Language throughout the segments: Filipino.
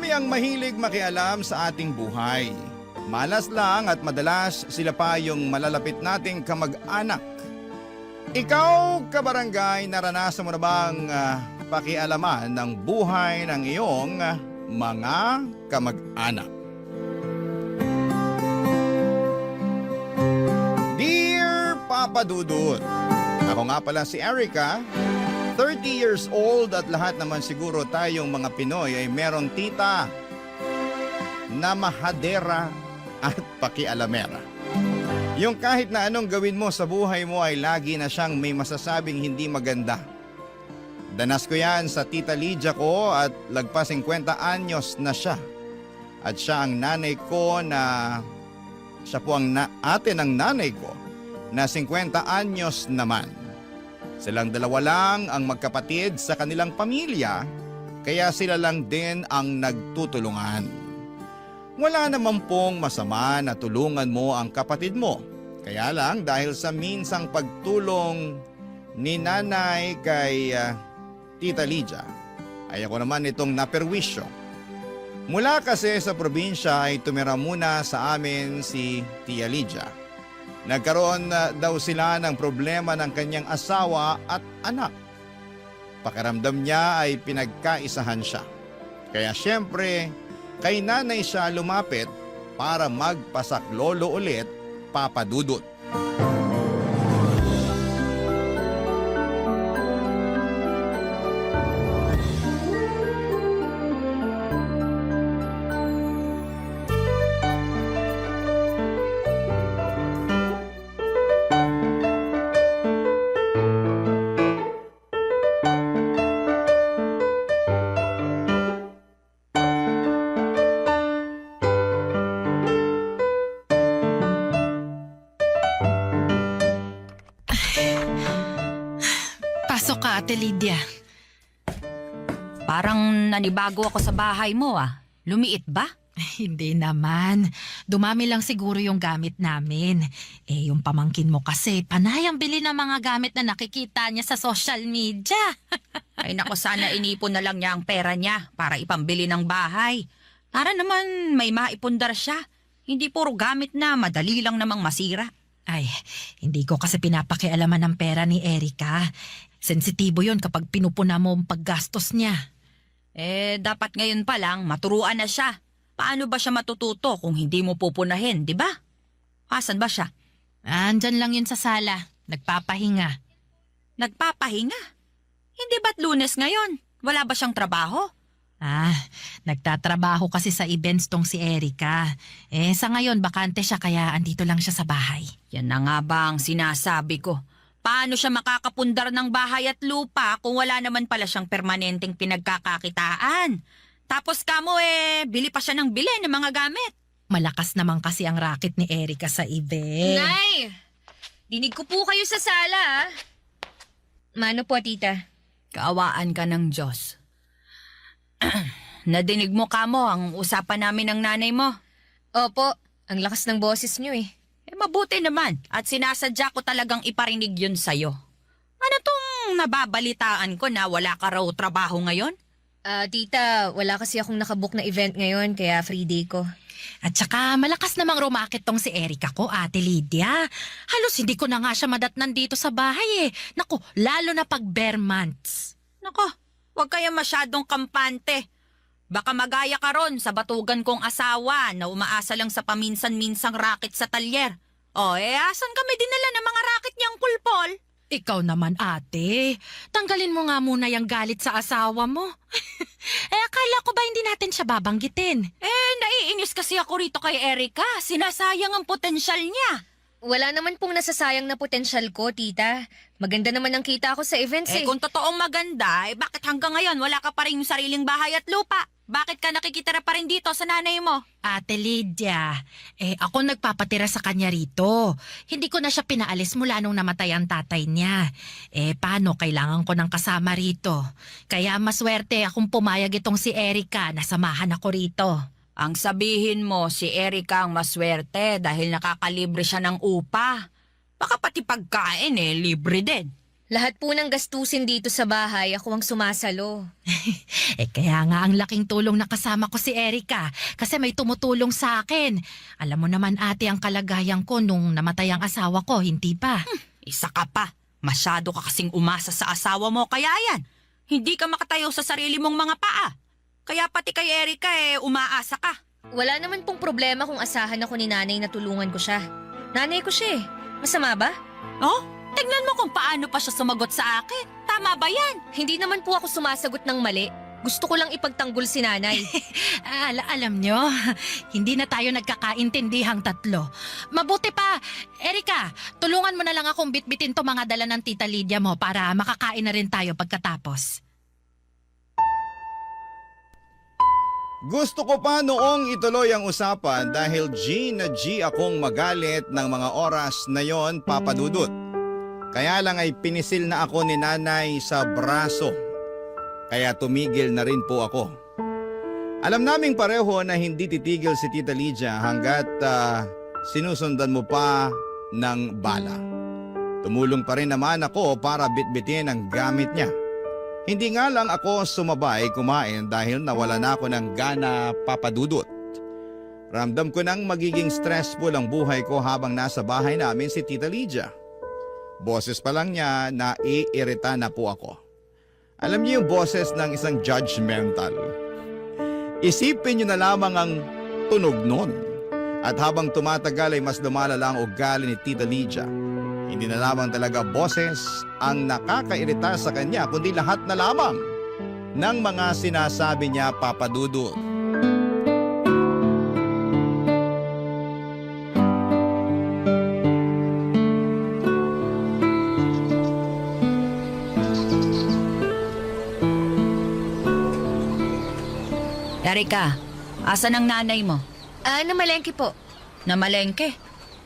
Marami ang mahilig makialam sa ating buhay. Malas lang at madalas sila pa yung malalapit nating kamag-anak. Ikaw, kabarangay, naranasan mo na bang pakialaman ng buhay ng iyong mga kamag-anak? Dear Papa Dudut, ako nga pala si Erica, 30 years old at lahat naman siguro tayong mga Pinoy ay merong tita na mahadera at pakialamera. Yung kahit na anong gawin mo sa buhay mo ay lagi na siyang may masasabing hindi maganda. Danas ko yan sa tita Lydia ko at lagpas 50 anyos na siya. At siya ang nanay ko na, siya po ang ate ng nanay ko na 50 anyos naman. Silang dalawa lang ang magkapatid sa kanilang pamilya, kaya sila lang din ang nagtutulungan. Wala naman pong masama na tulungan mo ang kapatid mo. Kaya lang dahil sa minsang pagtulong ni nanay kay Tita Lydia, ay ako naman itong naperwisyo. Mula kasi sa probinsya ay tumira muna sa amin si Tia Lydia. Nagkaroon daw sila ng problema ng kanyang asawa at anak. Pakiramdam niya ay pinagkaisahan siya. Kaya syempre, kay nanay siya lumapit para magpasaklolo ulit, Papa Dudut. Pasok ka, Ate Lydia. Parang nanibago ako sa bahay mo ah. Lumiit ba? Hindi naman. Dumami lang siguro yung gamit namin. Yung pamangkin mo kasi, panay ang bili ng mga gamit na nakikita niya sa social media. Ay nako, sana inipon na lang niya ang pera niya para ipambili ng bahay. Para naman may maipundar siya. Hindi puro gamit na madali lang namang masira. Ay, hindi ko kasi pinapakialaman ng pera ni Erica. Sensitibo yon kapag pinupuna mo ang paggastos niya. Dapat ngayon pa lang maturuan na siya. Paano ba siya matututo kung hindi mo pupunahin, di ba? Asan ba siya? Andyan lang yun sa sala. Nagpapahinga. Nagpapahinga? Hindi ba't Lunes ngayon? Wala ba siyang trabaho? Nagtatrabaho kasi sa events tong si Erica. Sa ngayon, bakante siya kaya andito lang siya sa bahay. Yan na nga ba ang sinasabi ko. Paano siya makakapundar ng bahay at lupa kung wala naman pala siyang permanenteng pinagkakakitaan? Tapos kamo bili pa siya ng bili ng mga gamit. Malakas naman kasi ang racket ni Erica sa event. Nay! Dinig ko po kayo sa sala, ah. Mano po, tita? Kaawaan ka ng Diyos. Nadinig mo kamo ang usapan namin ng nanay mo. Opo, ang lakas ng boses niyo eh. Mabuti naman at sinasadya ko talagang iparinig yun sa'yo. Ano tong nababalitaan ko na wala ka raw trabaho ngayon? Tita, wala kasi akong nakabook na event ngayon kaya free day ko. At saka malakas namang rumakit tong si Erica ko, Ate Lydia. Halos hindi ko na nga siya madatnan dito sa bahay eh. Naku, lalo na pag bare months. Nako, huwag kaya masyadong kampante. Baka magaya ka ron sa batugan kong asawa na umaasa lang sa paminsan-minsang racket sa talyer. Asan kami dinala ng mga racket niyang kulpol? Ikaw naman, ate. Tanggalin mo nga muna yung galit sa asawa mo. Akala ko ba hindi natin siya babanggitin? Naiinis kasi ako rito kay Erica. Sinasayang ang potensyal niya. Wala naman pong nasasayang na potensyal ko, tita. Maganda naman ang kita ko sa events eh. Kung totoong maganda, bakit hanggang ngayon wala ka pa rin yung sariling bahay at lupa? Bakit ka nakikitira pa rin dito sa nanay mo? Ate Lydia, ako nagpapatira sa kanya rito. Hindi ko na siya pinaalis mula nung namatay ang tatay niya. Paano kailangan ko ng kasama rito? Kaya maswerte akong pumayag itong si Erica na samahan ako rito. Ang sabihin mo, si Erica ang maswerte dahil nakakalibre siya ng upa. Baka pati pagkain libre din. Lahat po ng gastusin dito sa bahay, ako ang sumasalo. Kaya nga ang laking tulong na kasama ko si Erica kasi may tumutulong sa akin. Alam mo naman ate ang kalagayan ko nung namatay ang asawa ko, hindi pa? Isa ka pa. Masyado ka kasing umasa sa asawa mo, kaya yan. Hindi ka makatayo sa sarili mong mga paa. Kaya pati kay Erica umaasa ka. Wala naman pong problema kung asahan ako ni nanay na tulungan ko siya. Nanay ko siya eh. Masama ba? Oh, tignan mo kung paano pa siya sumagot sa akin. Tama ba yan? Hindi naman po ako sumasagot ng mali. Gusto ko lang ipagtanggol si nanay. Alam nyo, hindi na tayo nagkakaintindihang tatlo. Mabuti pa, Erica, tulungan mo na lang akong bitbitin to mga dala ng Tita Lydia mo para makakain na rin tayo pagkatapos. Gusto ko pa noong ituloy ang usapan dahil G na G akong magalit ng mga oras na yon, Papa Dudut. Kaya lang ay pinisil na ako ni nanay sa braso. Kaya tumigil na rin po ako. Alam naming pareho na hindi titigil si Tita Lydia hanggat sinusundan mo pa ng bala. Tumulong pa rin naman ako para bitbitin ang gamit niya. Hindi nga lang ako sumabay kumain dahil nawala na ako ng gana, Papa Dudut. Ramdam ko nang magiging stressful ang buhay ko habang nasa bahay namin si Tita Lydia. Boses pa lang niya na iirita na po ako. Alam niyo yung boses ng isang judgmental. Isipin niyo na lamang ang tunog nun. At habang tumatagal ay mas lumalala ang ugali ni Tita Lydia. Hindi na lamang talaga boses ang nakakairita sa kanya kundi lahat na lamang ng mga sinasabi niya, Papa Dudut. Erica, asan ang nanay mo? Namalengke po. Namalengke?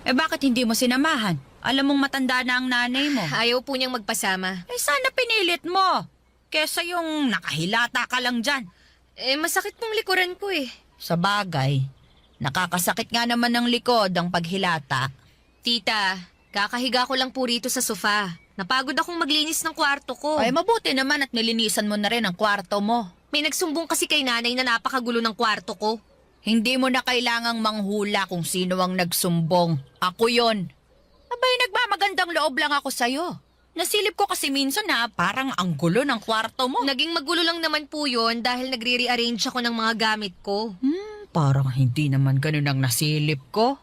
Bakit hindi mo sinamahan? Alam mong matanda na ang nanay mo. Ayaw po niyang magpasama. Sana pinilit mo. Kesa yung nakahilata ka lang dyan. Masakit pong likuran ko eh. Sa bagay, nakakasakit nga naman ng likod ang paghilata. Tita, kakahiga ko lang po rito sa sofa. Napagod akong maglinis ng kwarto ko. Ay, mabuti naman at nilinisan mo na rin ang kwarto mo. May nagsumbong kasi kay nanay na napakagulo ng kwarto ko. Hindi mo na kailangang manghula kung sino ang nagsumbong. Ako yon. Abay, nagmamagandang loob lang ako sa'yo. Nasilip ko kasi minsan na parang ang gulo ng kwarto mo. Naging magulo lang naman po yun dahil nagre-rearrange ako ng mga gamit ko. Parang hindi naman ganun ang nasilip ko.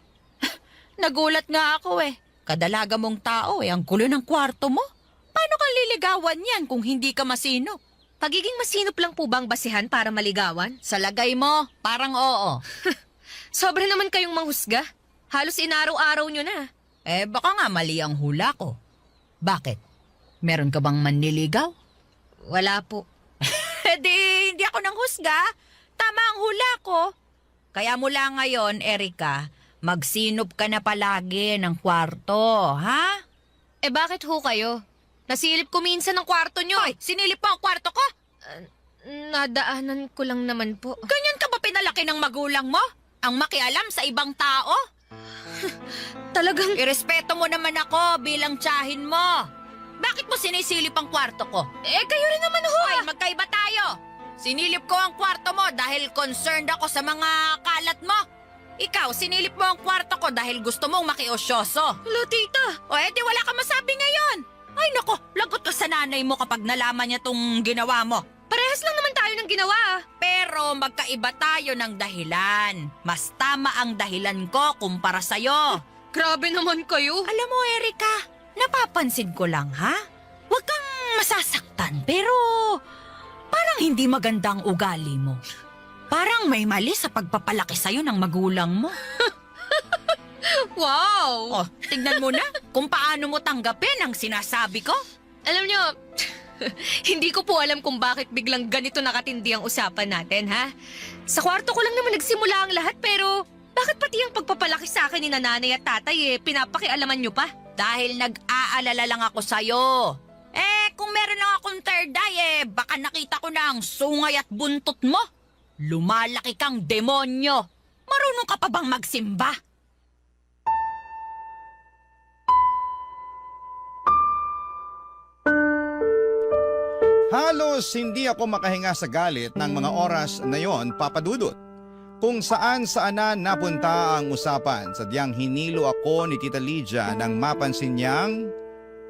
Nagulat nga ako eh. Kadalaga mong tao ang gulo ng kwarto mo. Paano kang liligawan yan kung hindi ka masino? Pagiging masinop lang po bang basihan para maligawan? Sa lagay mo, parang oo. Sobra naman kayong manghusga. Halos inaraw-araw nyo na. Baka nga mali ang hula ko. Bakit? Meron ka bang manliligaw? Wala po. Hindi ako nang husga. Tama ang hula ko. Kaya mula ngayon, Erica, magsinop ka na palagi ng kwarto, ha? Bakit ho kayo? Nasilip ko minsan ng kwarto nyo. Hoy, sinilip mo ang kwarto ko? Nadaanan ko lang naman po. Ganyan ka ba pinalaki ng magulang mo? Ang makialam sa ibang tao? Talagang... Irespeto mo naman ako bilang tiyahin mo. Bakit mo sinisilip ang kwarto ko? kayo rin naman ho. Hoy, magkaiba tayo. Sinilip ko ang kwarto mo dahil concerned ako sa mga kalat mo. Ikaw, sinilip mo ang kwarto ko dahil gusto mong makiosyoso. Hello, tita. O di wala ka masabi ngayon. Ay nako, lagot ka sa nanay mo kapag nalaman niya tong ginawa mo. Parehas lang naman tayo ng ginawa. Pero magkaiba tayo ng dahilan. Mas tama ang dahilan ko kumpara sa'yo. Grabe naman kayo. Alam mo, Erica, napapansin ko lang, ha? Huwag kang masasaktan, pero parang hindi maganda ang ugali mo. Parang may mali sa pagpapalaki sa'yo ng magulang mo. Wow! Oh, tignan mo na kung paano mo tanggapin ang sinasabi ko. Alam nyo, hindi ko po alam kung bakit biglang ganito nakatindi ang usapan natin, ha? Sa kwarto ko lang naman nagsimula ang lahat, pero bakit pati ang pagpapalaki sa akin ni nanay at tatay pinapakialaman nyo pa? Dahil nag-aalala lang ako sa'yo. Kung meron lang akong third eye, baka nakita ko na ang sungay at buntot mo. Lumalaki kang demonyo. Marunong ka pa bang magsimba? Halos hindi ako makahinga sa galit ng mga oras na yon, Papa Dudut. Kung saan na napunta ang usapan, sadyang hinilo ako ni Tita Lydia nang mapansin niyang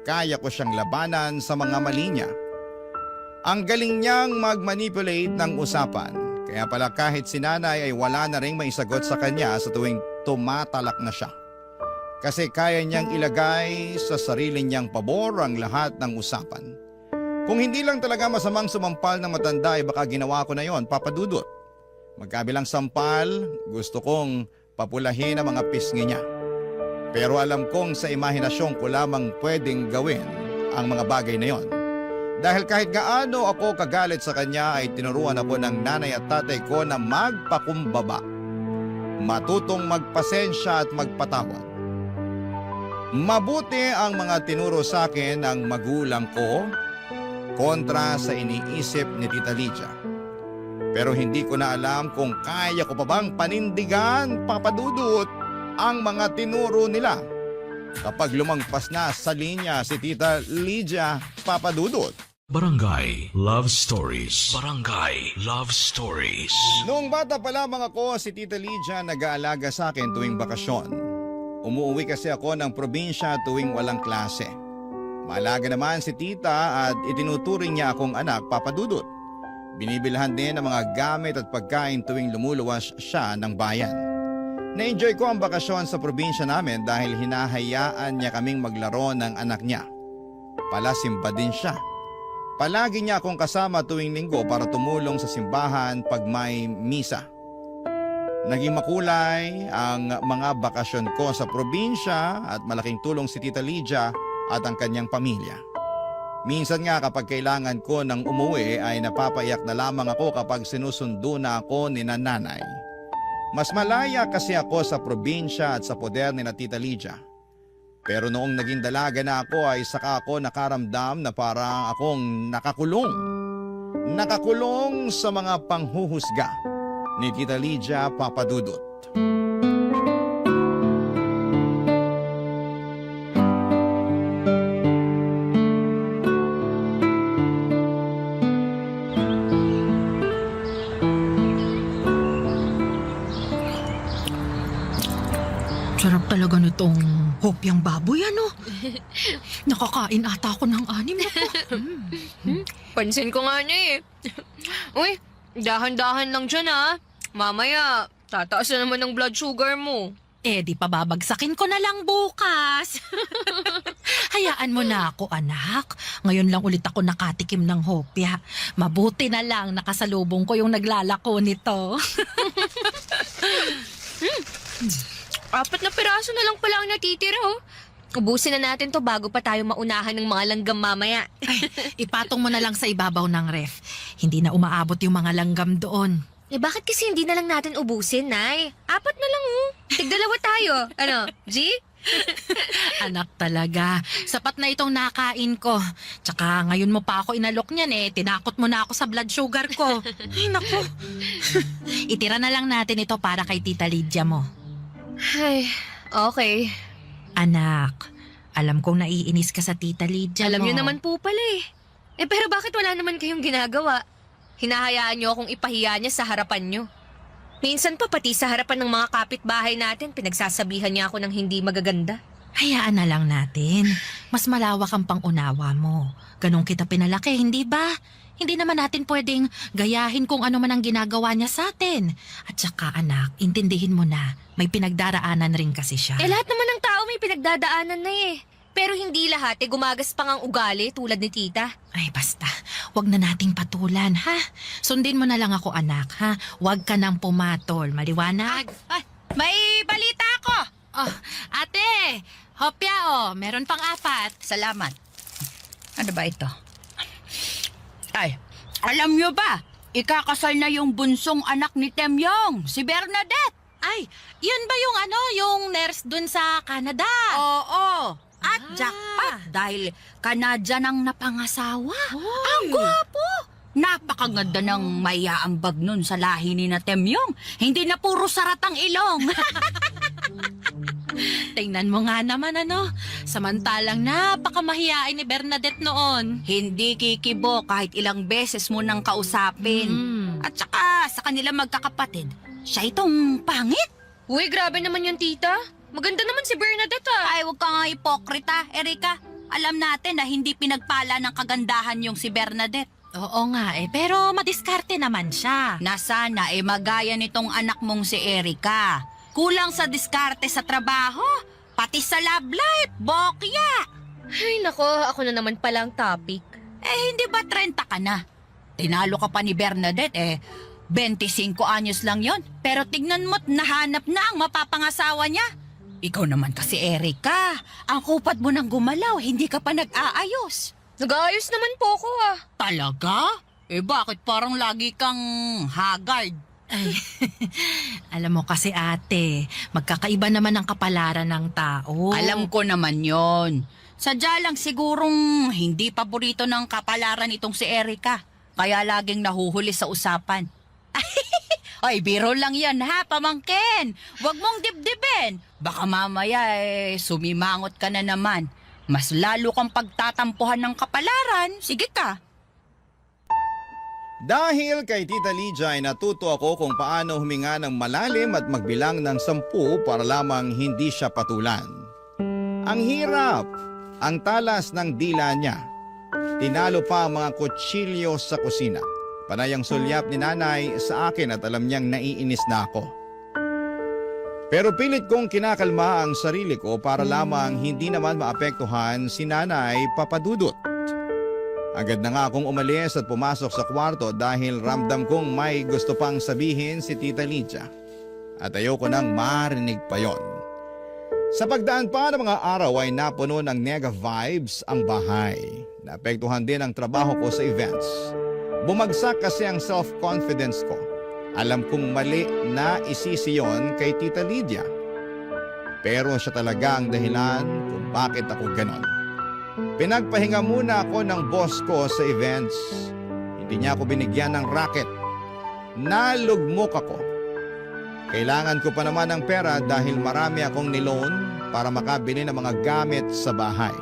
kaya ko siyang labanan sa mga mali niya. Ang galing niyang mag-manipulate ng usapan, kaya pala kahit si nanay ay wala na ring maisagot sa kanya sa tuwing tumatalak na siya. Kasi kaya niyang ilagay sa sarili niyang pabor ang lahat ng usapan. Kung hindi lang talaga masamang sumampal ng matanda ay baka ginawa ko na yon, Papa Dudut. Magkabilang sampal, gusto kong papulahin ang mga pisngi niya. Pero alam kong sa imahinasyon ko lamang pwedeng gawin ang mga bagay na yon. Dahil kahit gaano ako kagalit sa kanya ay tinuruan ako ng nanay at tatay ko na magpakumbaba. Matutong magpasensya at magpatawad. Mabuti ang mga tinuro sa akin ng magulang ko kontra sa iniisip ni Tita Lydia. Pero hindi ko na alam kung kaya ko pa bang panindigan, Papa Dudut, ang mga tinuro nila. Kapag lumagpas na sa linya si Tita Lydia, Papa Dudut. Barangay Love Stories. Barangay Love Stories. Noong bata pa lamang ako, si Tita Lydia nag-aalaga sa akin tuwing bakasyon. Umuwi kasi ako ng probinsya tuwing walang klase. Malaga naman si Tita at itinuturing niya akong anak, Papa Dudut. Binibilhan din ng mga gamit at pagkain tuwing lumuluwas siya ng bayan. Na-enjoy ko ang bakasyon sa probinsya namin dahil hinahayaan niya kaming maglaro ng anak niya. Palasimba din siya. Palagi niya akong kasama tuwing linggo para tumulong sa simbahan pag may misa. Naging makulay ang mga bakasyon ko sa probinsya at malaking tulong si Tita Lydia at ang kanyang pamilya. Minsan nga kapag kailangan ko ng umuwi ay napapaiyak na lamang ako kapag sinusundo na ako ni nanay. Mas malaya kasi ako sa probinsya at sa poder ni na Tita Lydia. Pero noong naging dalaga na ako ay saka ako nakaramdam na parang akong nakakulong. Nakakulong sa mga panghuhusga ni Tita Lydia, Papa Dudut. Sarap talaga nitong hopyang baboy, ano? Nakakain ata ako ng anim ako. Pansin ko nga niya eh. Uy, dahan-dahan lang dyan ha. Mamaya, tataas na naman ang blood sugar mo. Eh, di pa babagsakin ko na lang bukas. Hayaan mo na ako, anak. Ngayon lang ulit ako nakatikim ng hopya. Mabuti na lang nakasalubong ko yung naglalako nito. 4 na piraso na lang pala ang natitira oh. Ubusin na natin to bago pa tayo maunahan ng mga langgam mamaya. Ipatong mo na lang sa ibabaw ng ref. Hindi na umaabot yung mga langgam doon. Eh bakit kasi hindi na lang natin ubusin, Nay? 4 na lang oh. Tig-2 tayo. Ano, G? Anak talaga. Sapat na itong nakain ko. Tsaka ngayon mo pa ako inalok niyan eh. Tinakot mo na ako sa blood sugar ko. Ay, naku. Itira na lang natin ito para kay Tita Lydia mo. Ay, okay. Anak, alam kong naiinis ka sa Tita Lydia Alam mo. niyo naman po pala eh. Eh pero bakit wala naman kayong ginagawa? Hinahayaan niyo akong ipahiya niya sa harapan niyo. Minsan pa pati sa harapan ng mga kapitbahay natin, pinagsasabihan niya ako ng hindi magaganda. Hayaan na lang natin. Mas malawak ang pangunawa mo. Ganun kita pinalaki, hindi ba? Hindi naman natin pwedeng gayahin kung ano man ang ginagawa niya sa atin. At saka anak, intindihin mo na, may pinagdaraanan rin kasi siya. Eh lahat naman ng tao may pinagdadaanan na eh. Pero hindi lahat gumagas pang ang ugali tulad ni tita. Ay basta, wag na nating patulan, ha? Sundin mo na lang ako anak, ha? Wag ka nang pumatol, maliwanag? Ay, may balita ako. Oh, ate, hopya meron pang 4. Salamat. Ano ba ito? Ay, alam nyo ba? Ikakasal na yung bunsong anak ni Temyong, si Bernadette. Ay, yun ba yung yung nurse dun sa Canada? Oo. At jackpot dahil Canadian ang napangasawa. Ang gwapo! Napakaganda ng mayaambag nun sa lahi ni na Temyong. Hindi na puro sarat ang ilong. Tingnan mo nga naman samantalang napakamahiyain ni Bernadette noon. Hindi kikibo kahit ilang beses mo nang kausapin. At saka sa kanila magkakapatid, siya itong pangit. Uy, grabe naman yung tita. Maganda naman si Bernadette Ay, huwag ka nga ipokrita, Erika. Alam natin na hindi pinagpala ng kagandahan yung si Bernadette. Oo nga pero madiskarte naman siya. Na sana magaya nitong anak mong si Erika. Kulang sa diskarte sa trabaho, pati sa love life, bokya. Ay nako, ako na naman pala ang topic. Hindi ba 30 ka na? Tinalo ka pa ni Bernadette 25 anyos lang yon. Pero tignan mo't nahanap na ang mapapangasawa niya. Ikaw naman kasi Erika, ang kupat mo nang gumalaw, hindi ka pa nag-aayos. Nag-aayos naman po ako Talaga? Bakit parang lagi kang haggard? Ay, alam mo kasi ate, magkakaiba naman ang kapalaran ng tao. Alam ko naman yon. Sadya lang sigurong hindi paborito ng kapalaran itong si Erika. Kaya laging nahuhuli sa usapan. Ay, biro lang yan ha, pamangkin. Huwag mong dibdibin. Baka mamaya sumimangot ka na naman. Mas lalo kang pagtatampuhan ng kapalaran. Sige ka. Dahil kay Tita Lydia ay natuto ako kung paano huminga ng malalim at magbilang ng 10 para lamang hindi siya patulan. Ang hirap, ang talas ng dila niya. Tinalo pa ang mga kutsilyo sa kusina. Panay ang sulyap ni nanay sa akin at alam niyang naiinis na ako. Pero pilit kong kinakalma ang sarili ko para lamang hindi naman maapektuhan si Nanay Papadudut. Agad na nga akong umalis at pumasok sa kwarto dahil ramdam kong may gusto pang sabihin si Tita Lydia. At ayoko nang marinig pa yon. Sa pagdaan pa ng mga araw ay napuno ng nega vibes ang bahay. Naapektuhan din ang trabaho ko sa events. Bumagsak kasi ang self-confidence ko. Alam kong mali na isisi yon kay Tita Lydia. Pero siya talaga ang dahilan kung bakit ako ganon. Pinagpahinga muna ako ng boss ko sa events. Hindi niya ako binigyan ng racket. Nalugmok ako. Kailangan ko pa naman ng pera dahil marami akong niloan para makabili ng mga gamit sa bahay.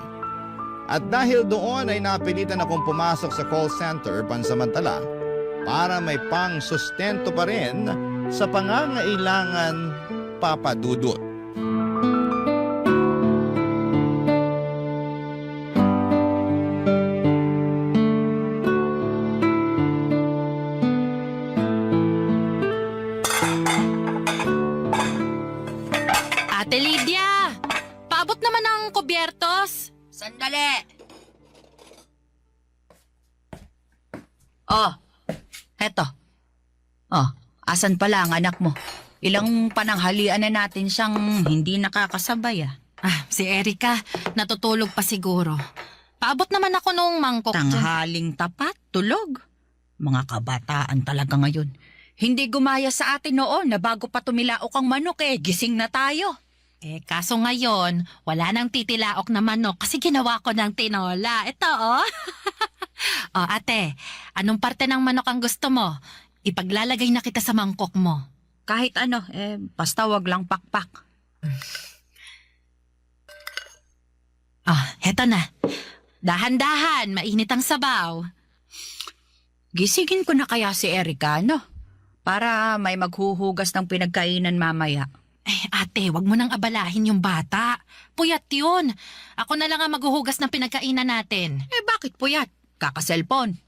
At dahil doon ay napilitan akong pumasok sa call center pansamantala para may pang-sustento pa rin sa pangangailangan Papadudut. Ate Lydia, paabot naman ang kubyertos. Sandali. Heto. Asan pala ang anak mo? Ilang pananghalian na natin siyang hindi nakakasabay Si Erika, natutulog pa siguro. Paabot naman ako nung mangkok dyan. Tanghaling tapat, tulog. Mga kabataan talaga ngayon. Hindi gumaya sa atin noon na bago pa tumilaok ang manok gising na tayo. Kaso ngayon, wala nang titilaok na manok kasi ginawa ko ng tinola. Ito, ate, anong parte ng manok ang gusto mo? Ipaglalagay na kita sa mangkok mo. Kahit ano, basta wag lang pakpak. Heto na. Dahan-dahan, mainit ang sabaw. Gisigin ko na kaya si Erika, no? Para may maghuhugas ng pinagkainan mamaya. Ate, wag mo nang abalahin yung bata. Puyat yun. Ako na lang ang maghuhugas ng pinagkainan natin. Bakit puyat? Kaka-cellphone.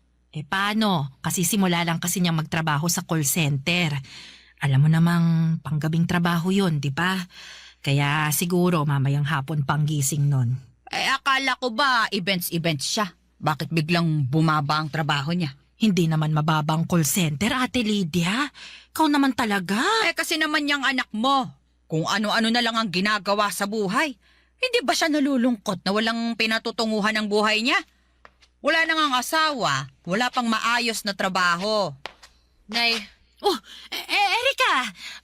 Paano? Kasi simula lang kasi niyang magtrabaho sa call center. Alam mo namang panggabing trabaho yun, di ba? Kaya siguro mamayang hapon pang gising nun. Akala ko ba events siya? Bakit biglang bumaba ang trabaho niya? Hindi naman mababang call center, Ate Lydia. Ikaw naman talaga. Kasi naman yung anak mo. Kung ano-ano na lang ang ginagawa sa buhay. Hindi ba siya nalulungkot na walang pinatutunguhan ng buhay niya? Wala na ngang asawa, wala pang maayos na trabaho. Nay, Erika,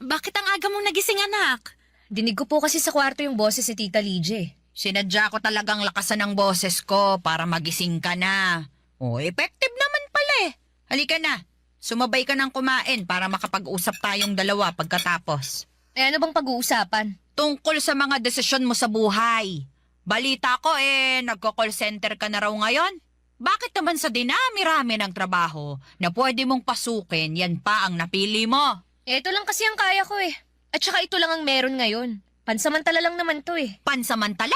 bakit ang aga mong nagising anak? dinig ko po kasi sa kwarto yung boses si Tita Lydia. Sinadya ko talagang lakasan ng boses ko para magising ka na. Effective naman pala Halika na, sumabay ka ng kumain para makapag-usap tayong dalawa pagkatapos. ano bang pag-uusapan? Tungkol sa mga desisyon mo sa buhay. Balita ko nagko-call center ka na raw ngayon. Bakit naman sa dinami-rami ng trabaho na pwede mong pasukin, yan pa ang napili mo? Ito lang kasi ang kaya ko eh. At saka ito lang ang meron ngayon. Pansamantala lang naman to eh. Pansamantala.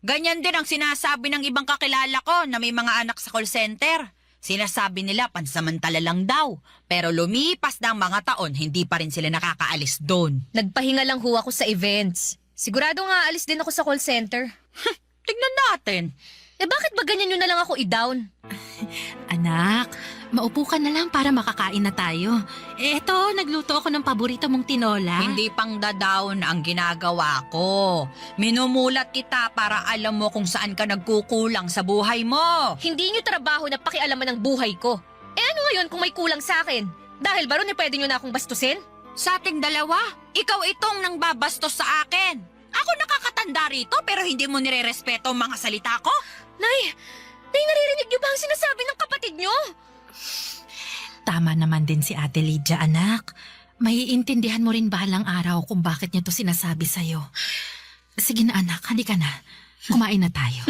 Ganyan din ang sinasabi ng ibang kakilala ko na may mga anak sa call center. Sinasabi nila pansamantala lang daw. Pero lumipas na ang mga taon, hindi pa rin sila nakakaalis doon. Nagpahinga lang ho ako sa events. Sigurado nga alis din ako sa call center. Tignan natin. Bakit ba ganyan nyo na lang ako i-down? Anak, maupo ka na lang para makakain na tayo. Eto, nagluto ako ng paborito mong tinola. Hindi pang dadaon ang ginagawa ko. Minumulat kita para alam mo kung saan ka nagkukulang sa buhay mo. Hindi nyo trabaho na pakialaman ng buhay ko. Ano ngayon kung may kulang sa akin? Dahil ba ron pwede nyo na akong bastusin? Sa ating dalawa, ikaw itong nang babastos sa akin. Ako nakakatanda rito pero hindi mo nire-respeto ang mga salita ko. Nay, naririnig nyo ba ang sinasabi ng kapatid nyo? Tama naman din si Ate Lydia, anak. Maiintindihan mo rin balang araw kung bakit niya to sinasabi sa'yo. Sige na anak, halika na. Kumain na tayo.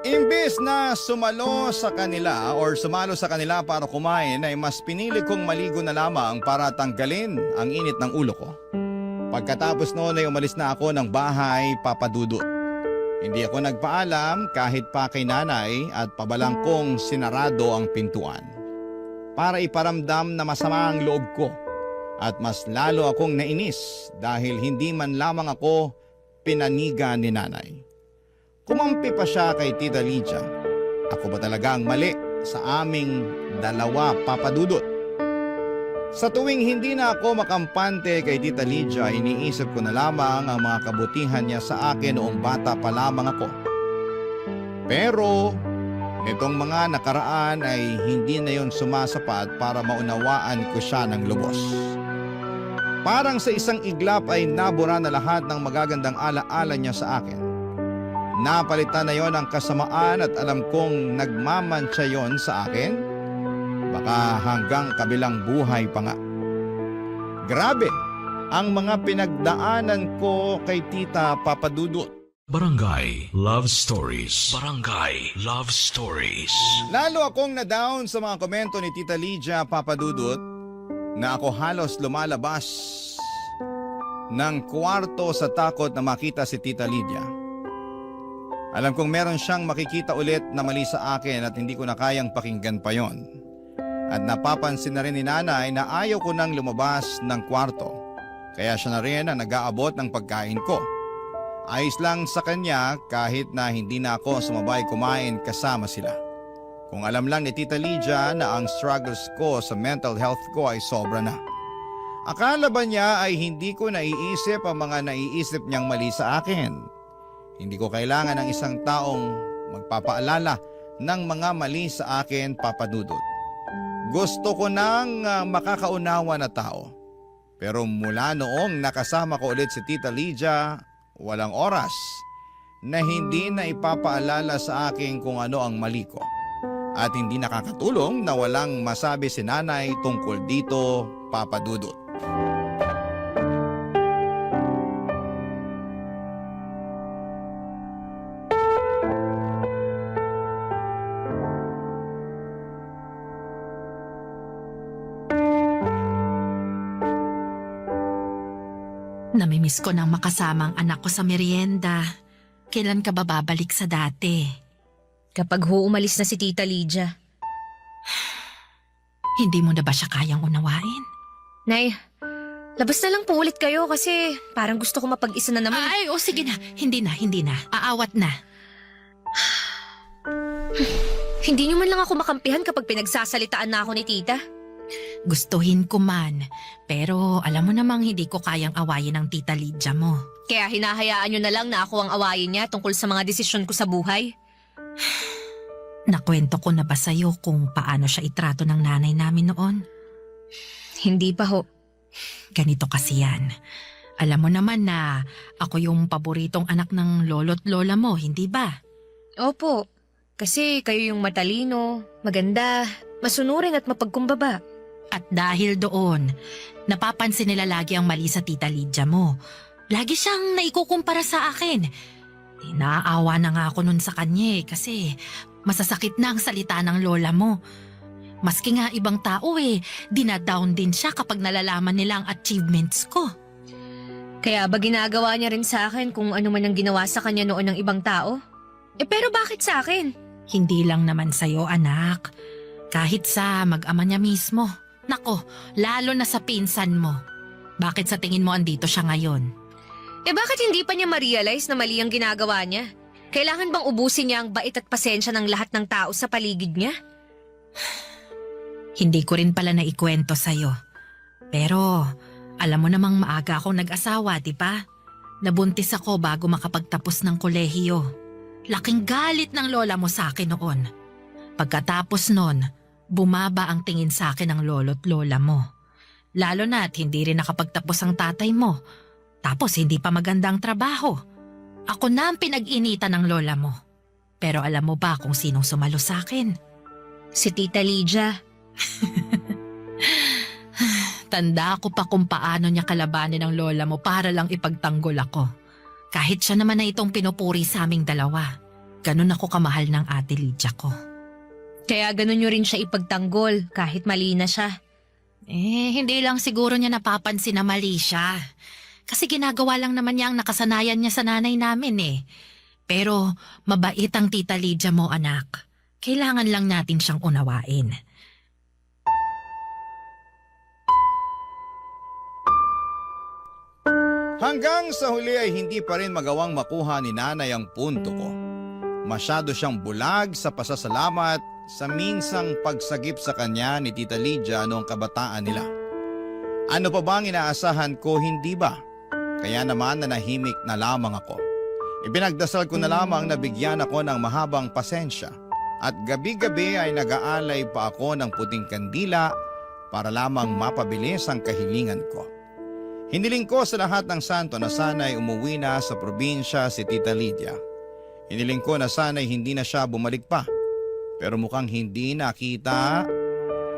Imbes na sumalo sa kanila para kumain ay mas pinili kong maligo na lamang para tanggalin ang init ng ulo ko. Pagkatapos noon ay umalis na ako ng bahay, Papa Dudut. Hindi ako nagpaalam kahit pa kay nanay at pabalang kong sinarado ang pintuan. Para iparamdam na masama ang loob ko at mas lalo akong nainis dahil hindi man lamang ako pinaniga ni nanay. Kumampi pa siya kay Tita Lydia. Ako ba talaga ang mali sa aming dalawa, Papa Dudut? Sa tuwing hindi na ako makampante kay Tita Lydia, iniisip ko na lamang ang mga kabutihan niya sa akin noong bata pa lamang ako. Pero nitong mga nakaraan ay hindi na yon sumasapat para maunawaan ko siya ng lubos. Parang sa isang iglap ay nabura na lahat ng magagandang alaala niya sa akin. Napalitan na yon ang kasamaan at alam kong nagmamantsa yon sa akin. Baka hanggang kabilang buhay pa nga. Grabe ang mga pinagdaanan ko kay Tita Papa Dudut. Barangay Love Stories. Barangay Love Stories. Lalo akong na-down sa mga komento ni Tita Lydia, Papa Dudut, na ako halos lumalabas ng kwarto sa takot na makita si Tita Lydia. Alam kong meron siyang makikita ulit na mali sa akin at hindi ko na kayang pakinggan pa yon. At napapansin na rin ni nanay na ayaw ko nang lumabas ng kwarto. Kaya siya na rin ang nag-aabot ng pagkain ko. Ayos lang sa kanya kahit na hindi na ako sumabay kumain kasama sila. Kung alam lang ni Tita Lydia na ang struggles ko sa mental health ko ay sobra na. Akala ba niya ay hindi ko naiisip ang mga naiisip niyang mali sa akin? Hindi ko kailangan ng isang taong magpapaalala ng mga mali sa akin, Papa Dudut. Gusto ko nang makakaunawa na tao. Pero mula noong nakasama ko ulit si Tita Lydia, walang oras na hindi na ipapaalala sa akin kung ano ang mali ko. At hindi nakakatulong na walang masabi si nanay tungkol dito, Papa Dudut. Namimiss ko nang makasama ang anak ko sa merienda. Kailan ka ba babalik sa dati? Kapag umalis na si Tita Lydia. Hindi mo na ba siya kayang unawain? Nay, labas na lang po ulit kayo kasi parang gusto ko mapag-isa na naman. Ay, sige na. Hindi na. Aawat na. Hindi niyo man lang ako makampihan kapag pinagsasalitaan na ako ni Tita. Gustuhin ko man. Pero alam mo namang hindi ko kayang awayin ang Tita Lydia mo. Kaya hinahayaan niyo na lang na ako ang awayin niya tungkol sa mga desisyon ko sa buhay. Nakwento ko na ba sa'yo kung paano siya itrato ng nanay namin noon? Hindi pa ho. Ganito kasi yan. Alam mo naman na ako yung paboritong anak ng lolo't lola mo, hindi ba? Opo, kasi kayo yung matalino, maganda, masunuring at mapagkumbaba. At dahil doon, napapansin nila lagi ang mali sa tita Lydia mo. Lagi siyang naikukumpara sa akin. Naaawa na nga ako nun sa kanya kasi masasakit na ang salita ng lola mo. Maski nga ibang tao dinadown din siya kapag nalalaman nila ang achievements ko. Kaya ba ginagawa niya rin sa akin kung ano man ang ginawa sa kanya noon ng ibang tao? Pero bakit sa akin? Hindi lang naman sa'yo, anak. Kahit sa mag-ama niya mismo. Nako, lalo na sa pinsan mo. Bakit sa tingin mo andito siya ngayon? Bakit hindi pa niya ma-realize na mali ang ginagawa niya? Kailangan bang ubusin niya ang bait at pasensya ng lahat ng tao sa paligid niya? Hindi ko rin pala naikwento sa'yo. Pero alam mo namang maaga akong nag-asawa, di ba? Nabuntis ako bago makapagtapos ng kolehiyo. Laking galit ng lola mo sa akin noon. Pagkatapos nun, bumaba ang tingin sa akin ng lolo't lola mo. Lalo na't hindi rin nakapagtapos ang tatay mo. Tapos hindi pa magandang trabaho. Ako na ang pinag-initan ng lola mo. Pero alam mo ba kung sinong sumalo sa akin? Si Tita Lydia. Tanda ko pa kung paano niya kalabanin ang lola mo para lang ipagtanggol ako. Kahit siya naman na itong pinupuri sa aming dalawa. Ganun ako kamahal ng ate Lydia ko. Kaya ganun nyo rin siya ipagtanggol kahit mali na siya. Hindi lang siguro niya napapansin na mali siya. Kasi ginagawa lang naman niya ang nakasanayan niya sa nanay namin Pero mabait ang tita Lydia mo, anak. Kailangan lang natin siyang unawain. Hanggang sa huli ay hindi pa rin magawang makuha ni nanay ang punto ko. Masyado siyang bulag sa pasasalamat sa minsang pagsagip sa kanya ni Tita Lydia noong kabataan nila. Ano pa bang inaasahan ko, hindi ba? Kaya naman nanahimik na lamang ako. Ibinagdasal ko na lamang na bigyan ako ng mahabang pasensya at gabi-gabi ay nag-aalay pa ako ng puting kandila para lamang mapabilis ang kahilingan ko. Hiniling ko sa lahat ng santo na sana'y umuwi na sa probinsya si Tita Lydia. Hiniling ko na sana'y hindi na siya bumalik pa. Pero mukhang hindi nakita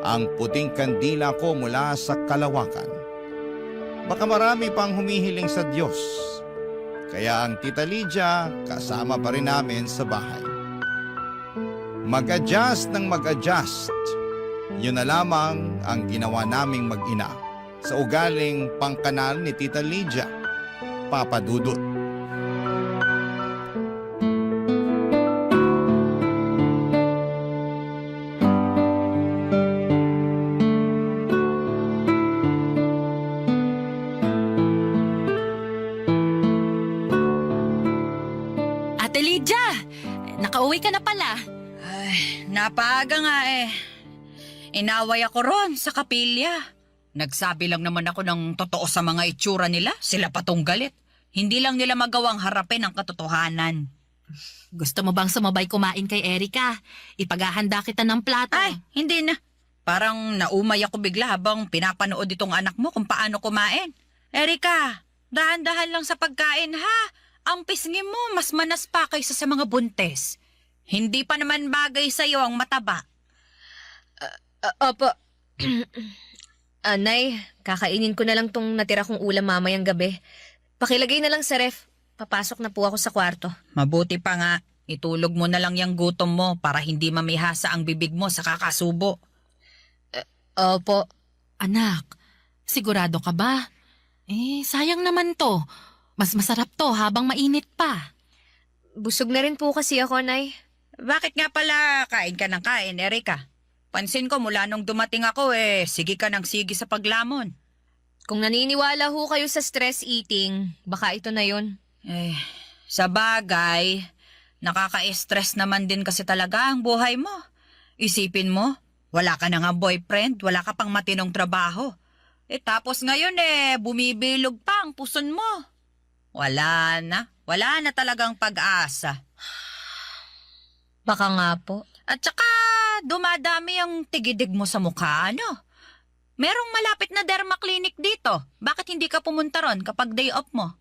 ang puting kandila ko mula sa kalawakan. Baka marami pang humihiling sa Diyos. Kaya ang Tita Lydia kasama pa rin namin sa bahay. Mag-adjust ng mag-adjust. Yun na lamang ang ginawa naming mag-ina sa ugaling pangkanal ni Tita Lydia, Papa Dudut. Ate Lydia! Nakauwi ka na pala. Ay, napaaga nga Inaway ako ron sa kapilya. Nagsabi lang naman ako ng totoo sa mga itsura nila. Sila patong galit. Hindi lang nila magawang harapin ang katotohanan. Gusto mo bang sumabay kumain kay Erica? Ipaghahanda kita ng plato. Ay, hindi na. Parang naumay ako bigla habang pinapanood itong anak mo kung paano kumain. Erika, dahan-dahan lang sa pagkain ha. Ang pisngi mo mas manas pa kaysa sa mga buntes. Hindi pa naman bagay sa'yo ang mataba. Opo. Nay, kakainin ko na lang tong natira kong ulam mamayang gabi. Pakilagay na lang sa ref. Papasok na po ako sa kwarto. Mabuti pa nga, itulog mo na lang yung gutom mo para hindi mamihasa ang bibig mo sa kakasubo. Opo. Anak, sigurado ka ba? Sayang naman to. Mas masarap to habang mainit pa. Busog na rin po kasi ako, Nay. Bakit nga pala kain ka ng kain, Erika? Pansin ko mula nung dumating ako sige ka ng sige sa paglamon. Kung naniniwala ho kayo sa stress eating, baka ito na yun. Sa bagay, nakaka-stress naman din kasi talaga ang buhay mo. Isipin mo, wala ka na nga boyfriend, wala ka pang matinong trabaho. Tapos ngayon bumibilog pa ang puson mo. Wala na talagang pag-asa. Baka nga po. At saka dumadami ang tigidig mo sa mukha, ano? Merong malapit na derma clinic dito. Perfecto. Bakit hindi ka pumunta ron kapag day off mo?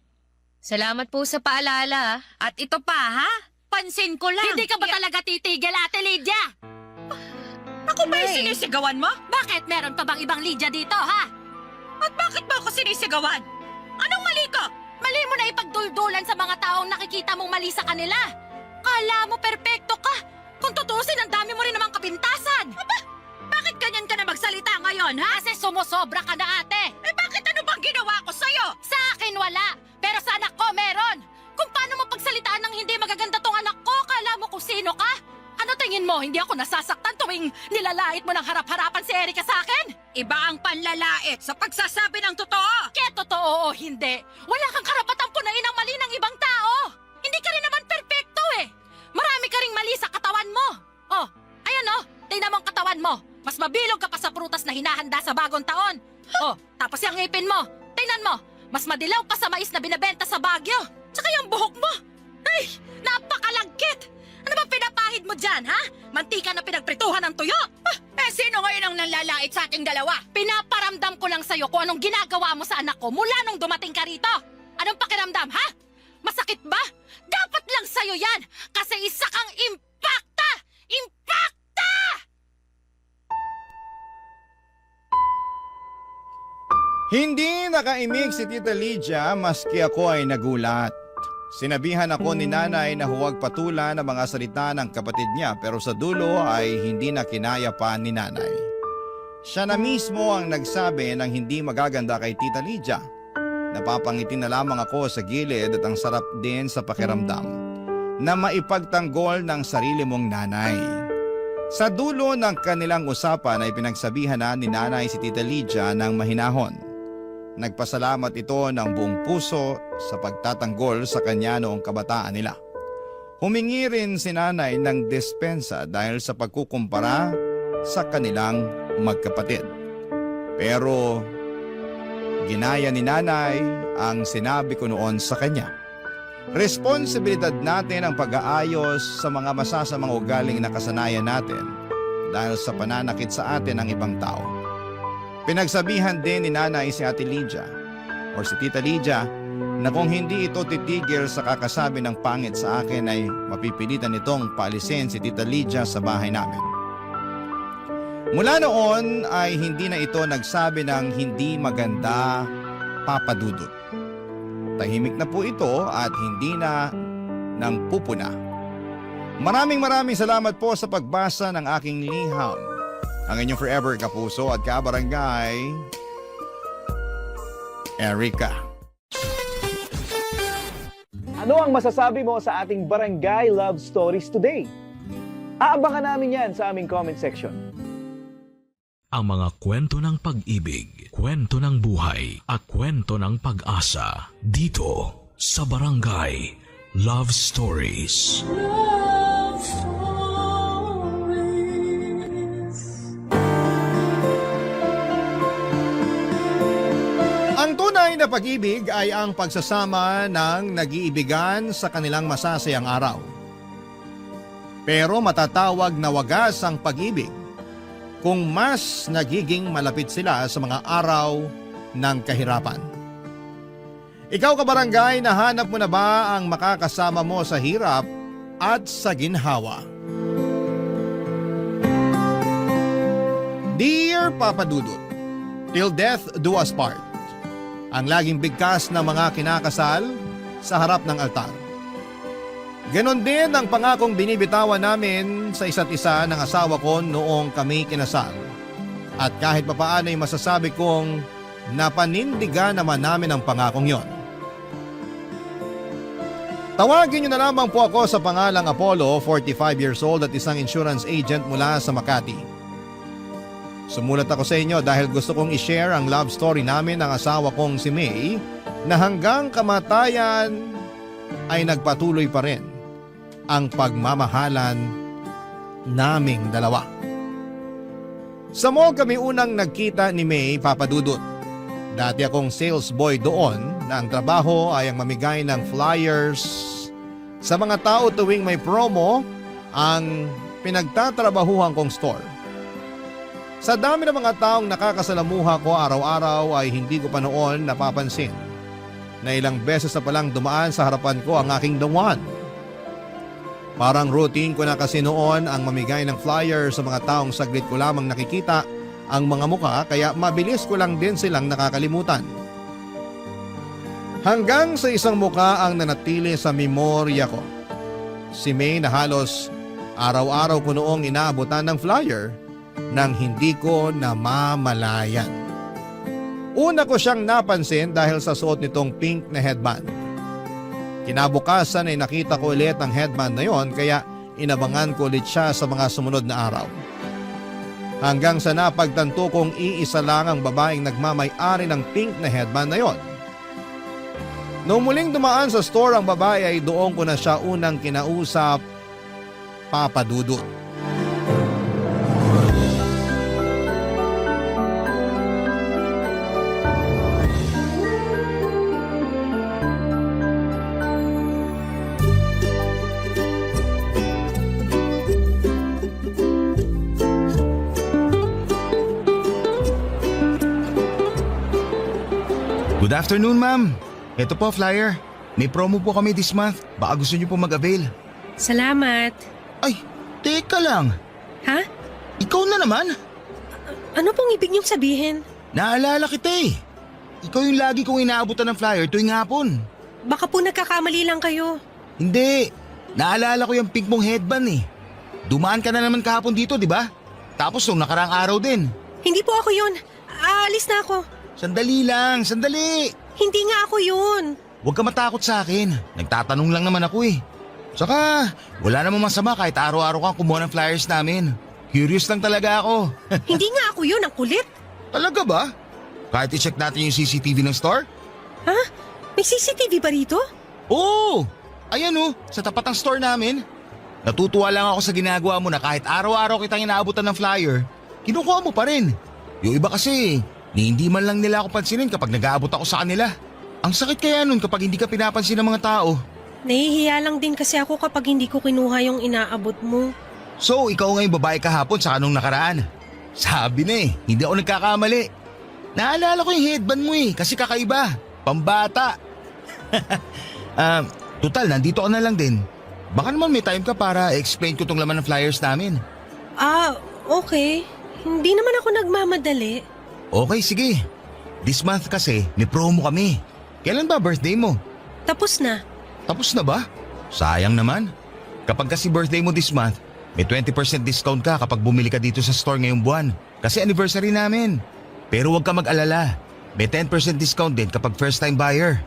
Salamat po sa paalala. At ito pa, ha? Pansin ko lang. Hindi ka ba talaga titigil, Ate Lydia? Ako ba yung sinisigawan mo? Bakit meron pa bang ibang Lydia dito, ha? At bakit mo ako sinisigawan? Anong mali ko? Mali mo na ipagduldulan sa mga taong nakikita mong mali sa kanila. Kala mo perpekto ka. Kung tutusin, ang dami mo rin namang kapintasan. Bakit ganyan ka na magsalita ngayon, ha? Kasi sumusobra ka na, ate. Eh bakit ano bang ginawa ko sa'yo? Sa akin wala, pero sa anak ko meron. Kung paano mo pagsalitaan ng hindi magaganda tong anak ko, kala mo kung sino ka? Ano tingin mo, hindi ako nasasaktan tuwing nilalait mo ng harap-harapan si Erika sa akin? Iba ang panlalait sa pagsasabi ng totoo. Kaya totoo o hindi, wala kang karapatang punain ang mali ng ibang tao. Hindi ka rin naman perpekto eh. Marami ka ring mali sa katawan mo. Oh, ayan oh, tingnan mo ang katawan mo. Mas mabilog ka pa sa prutas na hinahanda sa bagong taon. Oh, tapos yung ngipin mo, tingnan mo, mas madilaw pa sa mais na binebenta sa Baguio. Tsaka yung buhok mo. Ay, napakalagkit. Ano ba pinapahid mo dyan, ha? Mantika na pinagprituhan ng tuyo. Eh sino ngayon ang nanlalait sa ating dalawa? Pinaparamdam ko lang sa'yo kung anong ginagawa mo sa anak ko mula nung dumating ka rito. Anong pakiramdam, ha? Masakit ba? Dapat lang sa'yo yan kasi isa kang impacta! Impacta! Hindi nakaimik si Tita Lydia maski ako ay nagulat. Sinabihan ako ni nanay na huwag patulan ang mga salita ng kapatid niya pero sa dulo ay hindi na kinaya pa ni nanay. Siya na mismo ang nagsabi ng hindi magaganda kay Tita Lydia. Napapangiti na lamang ako sa gilid at ang sarap din sa pakiramdam na maipagtanggol ng sarili mong nanay. Sa dulo ng kanilang usapan ay pinagsabihan na ni nanay si Tita Lydia ng mahinahon. Nagpasalamat ito ng buong puso sa pagtatanggol sa kanya noong kabataan nila. Humingi rin si nanay ng dispensa dahil sa pagkukumpara sa kanilang magkapatid. Pero ginaya ni nanay ang sinabi ko noon sa kanya. Responsibilidad natin ang pag-aayos sa mga masasamang ugaling na kasanayan natin dahil sa pananakit sa atin ng ibang tao. Pinagsabihan din ni nanay si Ate Lydia o si Tita Lydia na kung hindi ito titigil sa kakasabi ng pangit sa akin ay mapipilitan itong paalisin si Tita Lydia sa bahay namin. Mula noon ay hindi na ito nagsabi ng hindi maganda, Papa Dudut. Tahimik na po ito at hindi na nang pupuna. Maraming salamat po sa pagbasa ng aking liham. Ang inyong forever kapuso at kabarangay, Erika. Ano ang masasabi mo sa ating Barangay Love Stories today? Aabangan namin yan sa aming comment section. Ang mga kwento ng pag-ibig, kwento ng buhay, at kwento ng pag-asa dito sa Barangay Love Stories. Ang tunay na pag-ibig ay ang pagsasama ng nag-iibigan sa kanilang masasayang araw. Pero matatawag na wagas ang pag-ibig kung mas nagiging malapit sila sa mga araw ng kahirapan. Ikaw kabarangay, nahanap mo na ba ang makakasama mo sa hirap at sa ginhawa? Dear Papa Dudut, till death do us part. Ang laging bigkas ng mga kinakasal sa harap ng altar. Ganon din ang pangakong binibitawan namin sa isa't isa ng asawa ko noong kami kinasal. At kahit papaano ay masasabi kong napanindigan naman namin ang pangakong yon. Tawagin niyo na lamang po ako sa pangalang Apollo, 45 years old at isang insurance agent mula sa Makati. Sumulat ako sa inyo dahil gusto kong i-share ang love story namin ng asawa kong si May na hanggang kamatayan ay nagpatuloy pa rin ang pagmamahalan naming dalawa. Sa mall kami unang nagkita ni May, Papa Dudut. Dati akong sales boy doon na ang trabaho ay ang mamigay ng flyers sa mga tao tuwing may promo ang pinagtatrabahuhan kong store. Sa dami ng mga taong nakakasalamuha ko araw-araw ay hindi ko pa noon napapansin na ilang beses na palang dumaan sa harapan ko ang aking the one. Parang routine ko na kasi noon ang mamigay ng flyer sa mga taong saglit ko lamang nakikita ang mga mukha kaya mabilis ko lang din silang nakakalimutan. Hanggang sa isang mukha ang nanatili sa memorya ko. Si May na halos araw-araw ko noong inaabutan ng flyer nang hindi ko namamalayan. Una ko siyang napansin dahil sa suot nitong pink na headband. Kinabukasan ay nakita ko ulit ang headband na yon kaya inabangan ko ulit siya sa mga sumunod na araw. Hanggang sa napagtanto kong iisa lang ang babaeng nagmamay-ari ng pink na headband na yon. Noong muling dumaan sa store ang babae ay doon ko na siya unang kinausap, Papa Dudut. Good afternoon, ma'am. Ito po, flyer. May promo po kami this month. Baka gusto niyo po mag-avail. Salamat. Ay, teka lang. Ha? Ikaw na naman. Ano pong ibig niyong sabihin? Naalala kita eh. Ikaw yung lagi kong inaabutan ng flyer tuwing hapon. Baka po nagkakamali lang kayo. Hindi. Naalala ko yung pink mong headband eh. Dumaan ka na naman kahapon dito, di ba? Tapos nung nakaraang araw din. Hindi po ako yun. Aalis na ako. Sandali lang, sandali. Hindi nga ako yun. Huwag ka matakot sa akin. Nagtatanong lang naman ako eh. Saka, wala namang masama kahit araw-araw kang kumuha ng flyers namin. Curious lang talaga ako. Hindi nga ako yun, ang kulit. Talaga ba? Kahit i-check natin yung CCTV ng store? Ha? May CCTV ba rito? Oo! Ayan oh, sa tapat ng store namin. Natutuwa lang ako sa ginagawa mo na kahit araw-araw kitang inaabutan ng flyer, kinukuha mo pa rin. Yung iba kasi, ni hindi man lang nila ako pansinin kapag nag-aabot ako sa kanila. Ang sakit kaya nun kapag hindi ka pinapansin ng mga tao. Nahihiya lang din kasi ako kapag hindi ko kinuha yung inaabot mo. So, ikaw nga yung babae kahapon sa kanong nakaraan. Sabi na eh, hindi ako nagkakamali. Naalala ko yung headband mo eh, kasi kakaiba. Pambata. Total, nandito ka na lang din. Baka naman may time ka para explain ko tong laman ng flyers namin. Okay. Hindi naman ako nagmamadali. Okay, sige. This month kasi, may promo kami. Kailan ba birthday mo? Tapos na. Tapos na ba? Sayang naman. Kapag kasi birthday mo this month, may 20% discount ka kapag bumili ka dito sa store ngayong buwan. Kasi anniversary namin. Pero huwag ka mag-alala. May 10% discount din kapag first time buyer.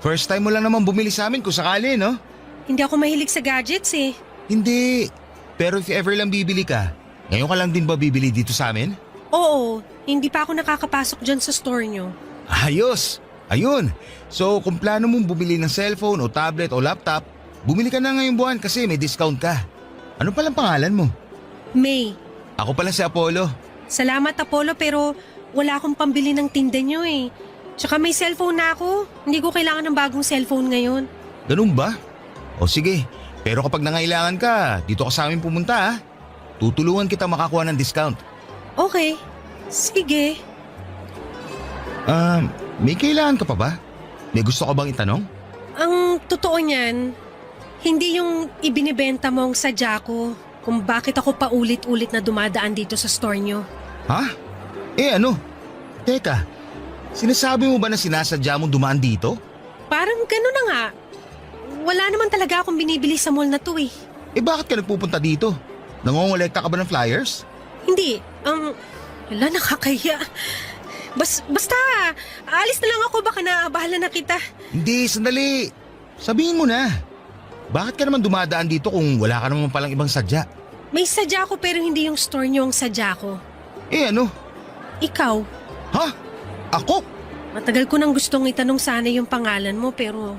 First time mo lang naman bumili sa amin kung sakali, no? Hindi ako mahilig sa gadgets eh. Hindi. Pero if ever lang bibili ka, ngayon ka lang din ba bibili dito sa amin? Oo, hindi pa ako nakakapasok dyan sa store nyo. Ayos! Ayun! So kung plano mong bumili ng cellphone o tablet o laptop, bumili ka na ngayong buwan kasi may discount ka. Ano palang pangalan mo? May. Ako pala si Apollo. Salamat Apollo pero wala akong pambili ng tinda nyo eh. Tsaka may cellphone na ako. Hindi ko kailangan ng bagong cellphone ngayon. Ganun ba? O sige, pero kapag nangailangan ka, dito ka sa amin pumunta ha. Tutulungan kita makakuha ng discount. Okay, sige. May kailangan ka pa ba? May gusto ka bang itanong? Ang totoo niyan, hindi yung ibinibenta mo ang sadya ko kung bakit ako paulit-ulit na dumadaan dito sa store nyo. Ha? Ano? Teka, sinasabi mo ba na sinasadya mong dumaan dito? Parang gano'n na nga. Wala naman talaga akong binibili sa mall na to eh. Bakit ka nagpupunta dito? Nangongolekta ka ba ng flyers? Hindi, wala nakakaya. Basta, aalis na lang ako baka naabahala na kita. Hindi, sandali. Sabihin mo na. Bakit ka naman dumadaan dito kung wala ka naman palang ibang sadya? May sadya ko pero hindi yung store nyo ang sadya ko. Ano? Ikaw, Ha? Ako? matagal ko nang gustong itanong sana yung pangalan mo pero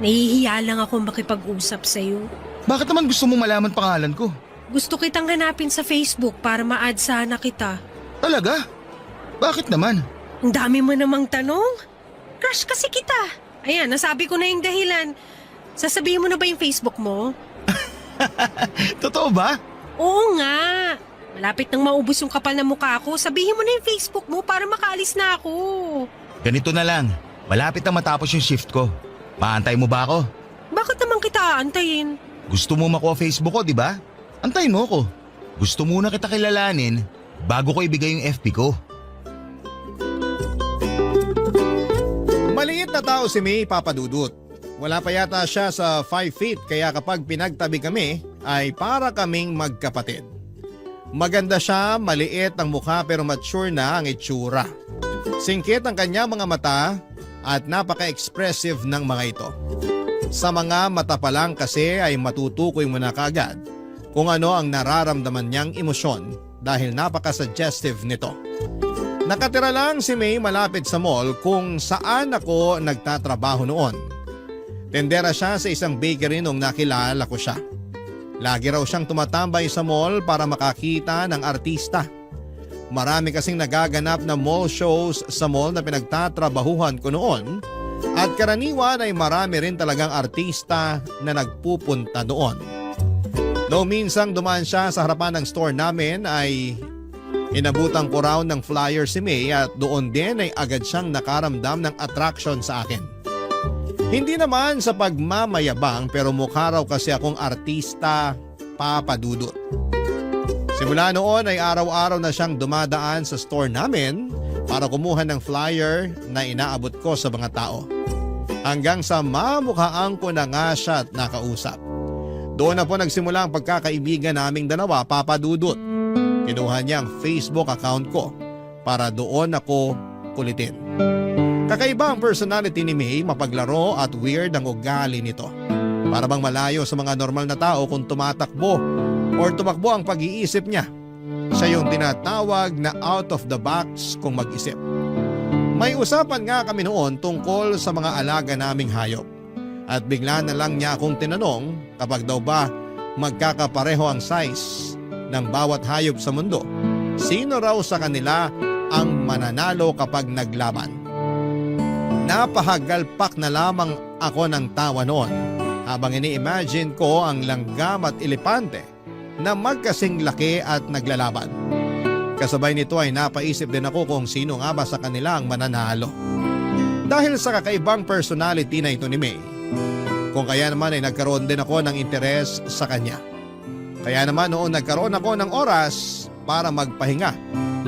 nahihiya lang ako makipag-usap sa'yo. Bakit naman gusto mo malaman pangalan ko? Gusto kitang hanapin sa Facebook para ma-add sana kita. Talaga? Bakit naman? Ang dami mo namang tanong. Crush kasi kita. Ayan, nasabi ko na yung dahilan. Sasabihin mo na ba yung Facebook mo? Totoo ba? Oo nga. Malapit nang maubos yung kapal na mukha ko. Sabihin mo na yung Facebook mo para makaalis na ako. Ganito na lang, malapit na matapos yung shift ko. Maantay mo ba ako? Bakit naman kita aantayin? Gusto mo makuha Facebook ko, di ba? Antayin mo ko. Gusto muna kita kilalanin bago ko ibigay yung FB ko. Maliit na tao si May, Papa Dudut. Wala pa yata siya sa 5 feet kaya kapag pinagtabi kami ay para kaming magkapatid. Maganda siya, maliit ang mukha pero mature na ang itsura. Singkit ang kanya mga mata at napaka-expressive ng mga ito. Sa mga mata pa lang kasi ay matutukoy mo na kagad kung ano ang nararamdaman niyang emosyon dahil napaka-suggestive nito. Nakatira lang si May malapit sa mall kung saan ako nagtatrabaho noon. Tendera siya sa isang bakery nung nakilala ko siya. Lagi raw siyang tumatambay sa mall para makakita ng artista. Marami kasing nagaganap na mall shows sa mall na pinagtatrabahuhan ko noon at karaniwan ay marami rin talagang artista na nagpupunta doon. Noong minsang dumaan siya sa harapan ng store namin ay inabutan ko raw ng flyer si May at doon din ay agad siyang nakaramdam ng attraction sa akin. Hindi naman sa pagmamayabang pero mukha raw kasi akong artista, Papa Dudut. Simula noon ay araw-araw na siyang dumadaan sa store namin para kumuha ng flyer na inaabot ko sa mga tao. Hanggang sa mamukhaan ko na nga siya at nakausap. Doon na po nagsimula ang pagkakaibigan naming dalawa, Papa Dudut. Kinuha niya ang Facebook account ko para doon ako kulitin. Kakaiba ang personality ni May, mapaglaro at weird ang ugali nito. Para bang malayo sa mga normal na tao kung tumatakbo or tumakbo ang pag-iisip niya. Siya yung tinatawag na out of the box kung mag-isip. May usapan nga kami noon tungkol sa mga alaga naming hayop. At bigla na lang niya akong tinanong kapag daw ba magkakapareho ang size ng bawat hayop sa mundo. Sino raw sa kanila ang mananalo kapag naglaban? Napahagalpak na lamang ako ng tawa noon habang ini-imagine ko ang langgam at elepante na magkasing laki at naglalaban. Kasabay nito ay napaisip din ako kung sino nga ba sa kanila ang mananalo. Dahil sa kakaibang personality na ito ni May, kung kaya naman ay nagkaroon din ako ng interes sa kanya. Kaya naman noon nagkaroon ako ng oras para magpahinga.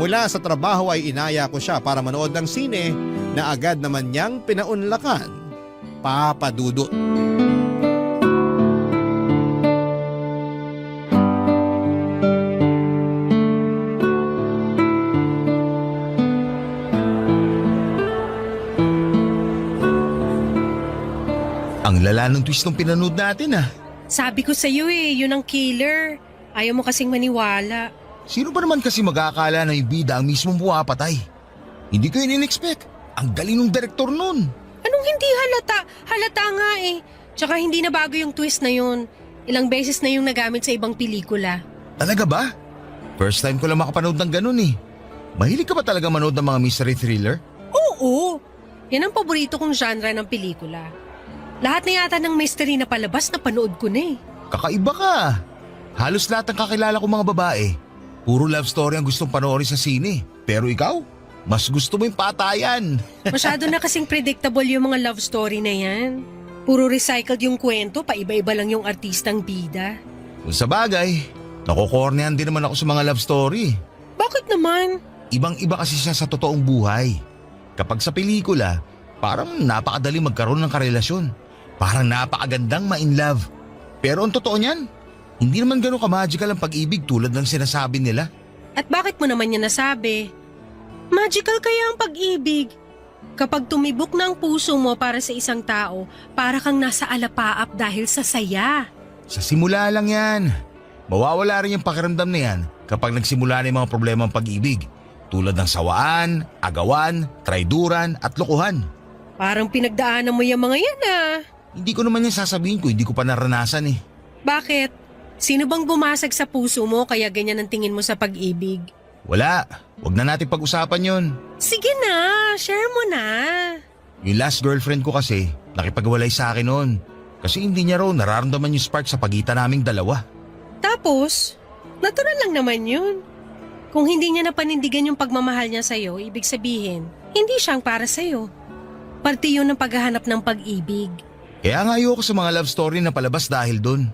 Mula sa trabaho ay inaya ko siya para manood ng sine na agad naman niyang pinaunlakan, Papa Dudut. Ang lala ng twist ng pinanood natin ah. Sabi ko sa'yo yun ang killer. Ayaw mo kasing maniwala. Sino ba naman kasi mag-aakala na yung bida ang mismong pumapatay? Hindi ko yun in-expect. Ang galing ng direktor nun. Anong hindi halata? Halata nga Tsaka hindi na bago yung twist na yun. Ilang beses na yung nagamit sa ibang pelikula. Talaga ba? First time ko lang makapanood ng ganun eh. Mahilig ka ba talaga manood ng mga mystery thriller? Oo! Yan ang paborito kong genre ng pelikula. Lahat na yata ng mystery na palabas na panood ko na Kakaiba ka. Halos lahat ng kakilala kong mga babae, puro love story ang gustong panoorin sa sine. Pero ikaw, mas gusto mo yung patayan. Masyado na kasing predictable yung mga love story na yan. Puro recycled yung kwento, paiba-iba lang yung artistang bida. Kung sa bagay, nakukornehan din naman ako sa mga love story. Bakit naman? Ibang-iba kasi siya sa totoong buhay. Kapag sa pelikula, parang napakadali magkaroon ng karelasyon. Parang napakagandang ma-in love. Pero ang totoo niyan, hindi naman gano'n ka-magical ang pag-ibig tulad ng sinasabi nila. At bakit mo naman niya nasabi? Magical kaya ang pag-ibig. Kapag tumibok na ang puso mo para sa isang tao, para kang nasa alapaap dahil sa saya. Sa simula lang yan. Mawawala rin yung pakiramdam na yan kapag nagsimula na yung mga problema ng pag-ibig. Tulad ng sawaan, agawan, traiduran at lokohan. Parang pinagdaanan mo yung mga yan Hindi ko naman yan sasabihin ko, hindi ko pa naranasan eh. Bakit? Sino bang bumasag sa puso mo kaya ganyan ang tingin mo sa pag-ibig? Wala, wag na natin pag-usapan yon. Sige na, share mo na. Yung last girlfriend ko kasi, nakipagwalay sa akin noon. Kasi hindi niya raw nararamdaman yung spark sa pagitan naming dalawa. Tapos, natural lang naman yun. Kung hindi niya napanindigan yung pagmamahal niya sa'yo, ibig sabihin, hindi siyang para sa'yo. Parte yun ng paghahanap ng pag-ibig. Kaya nga ayoko sa mga love story na palabas dahil doon.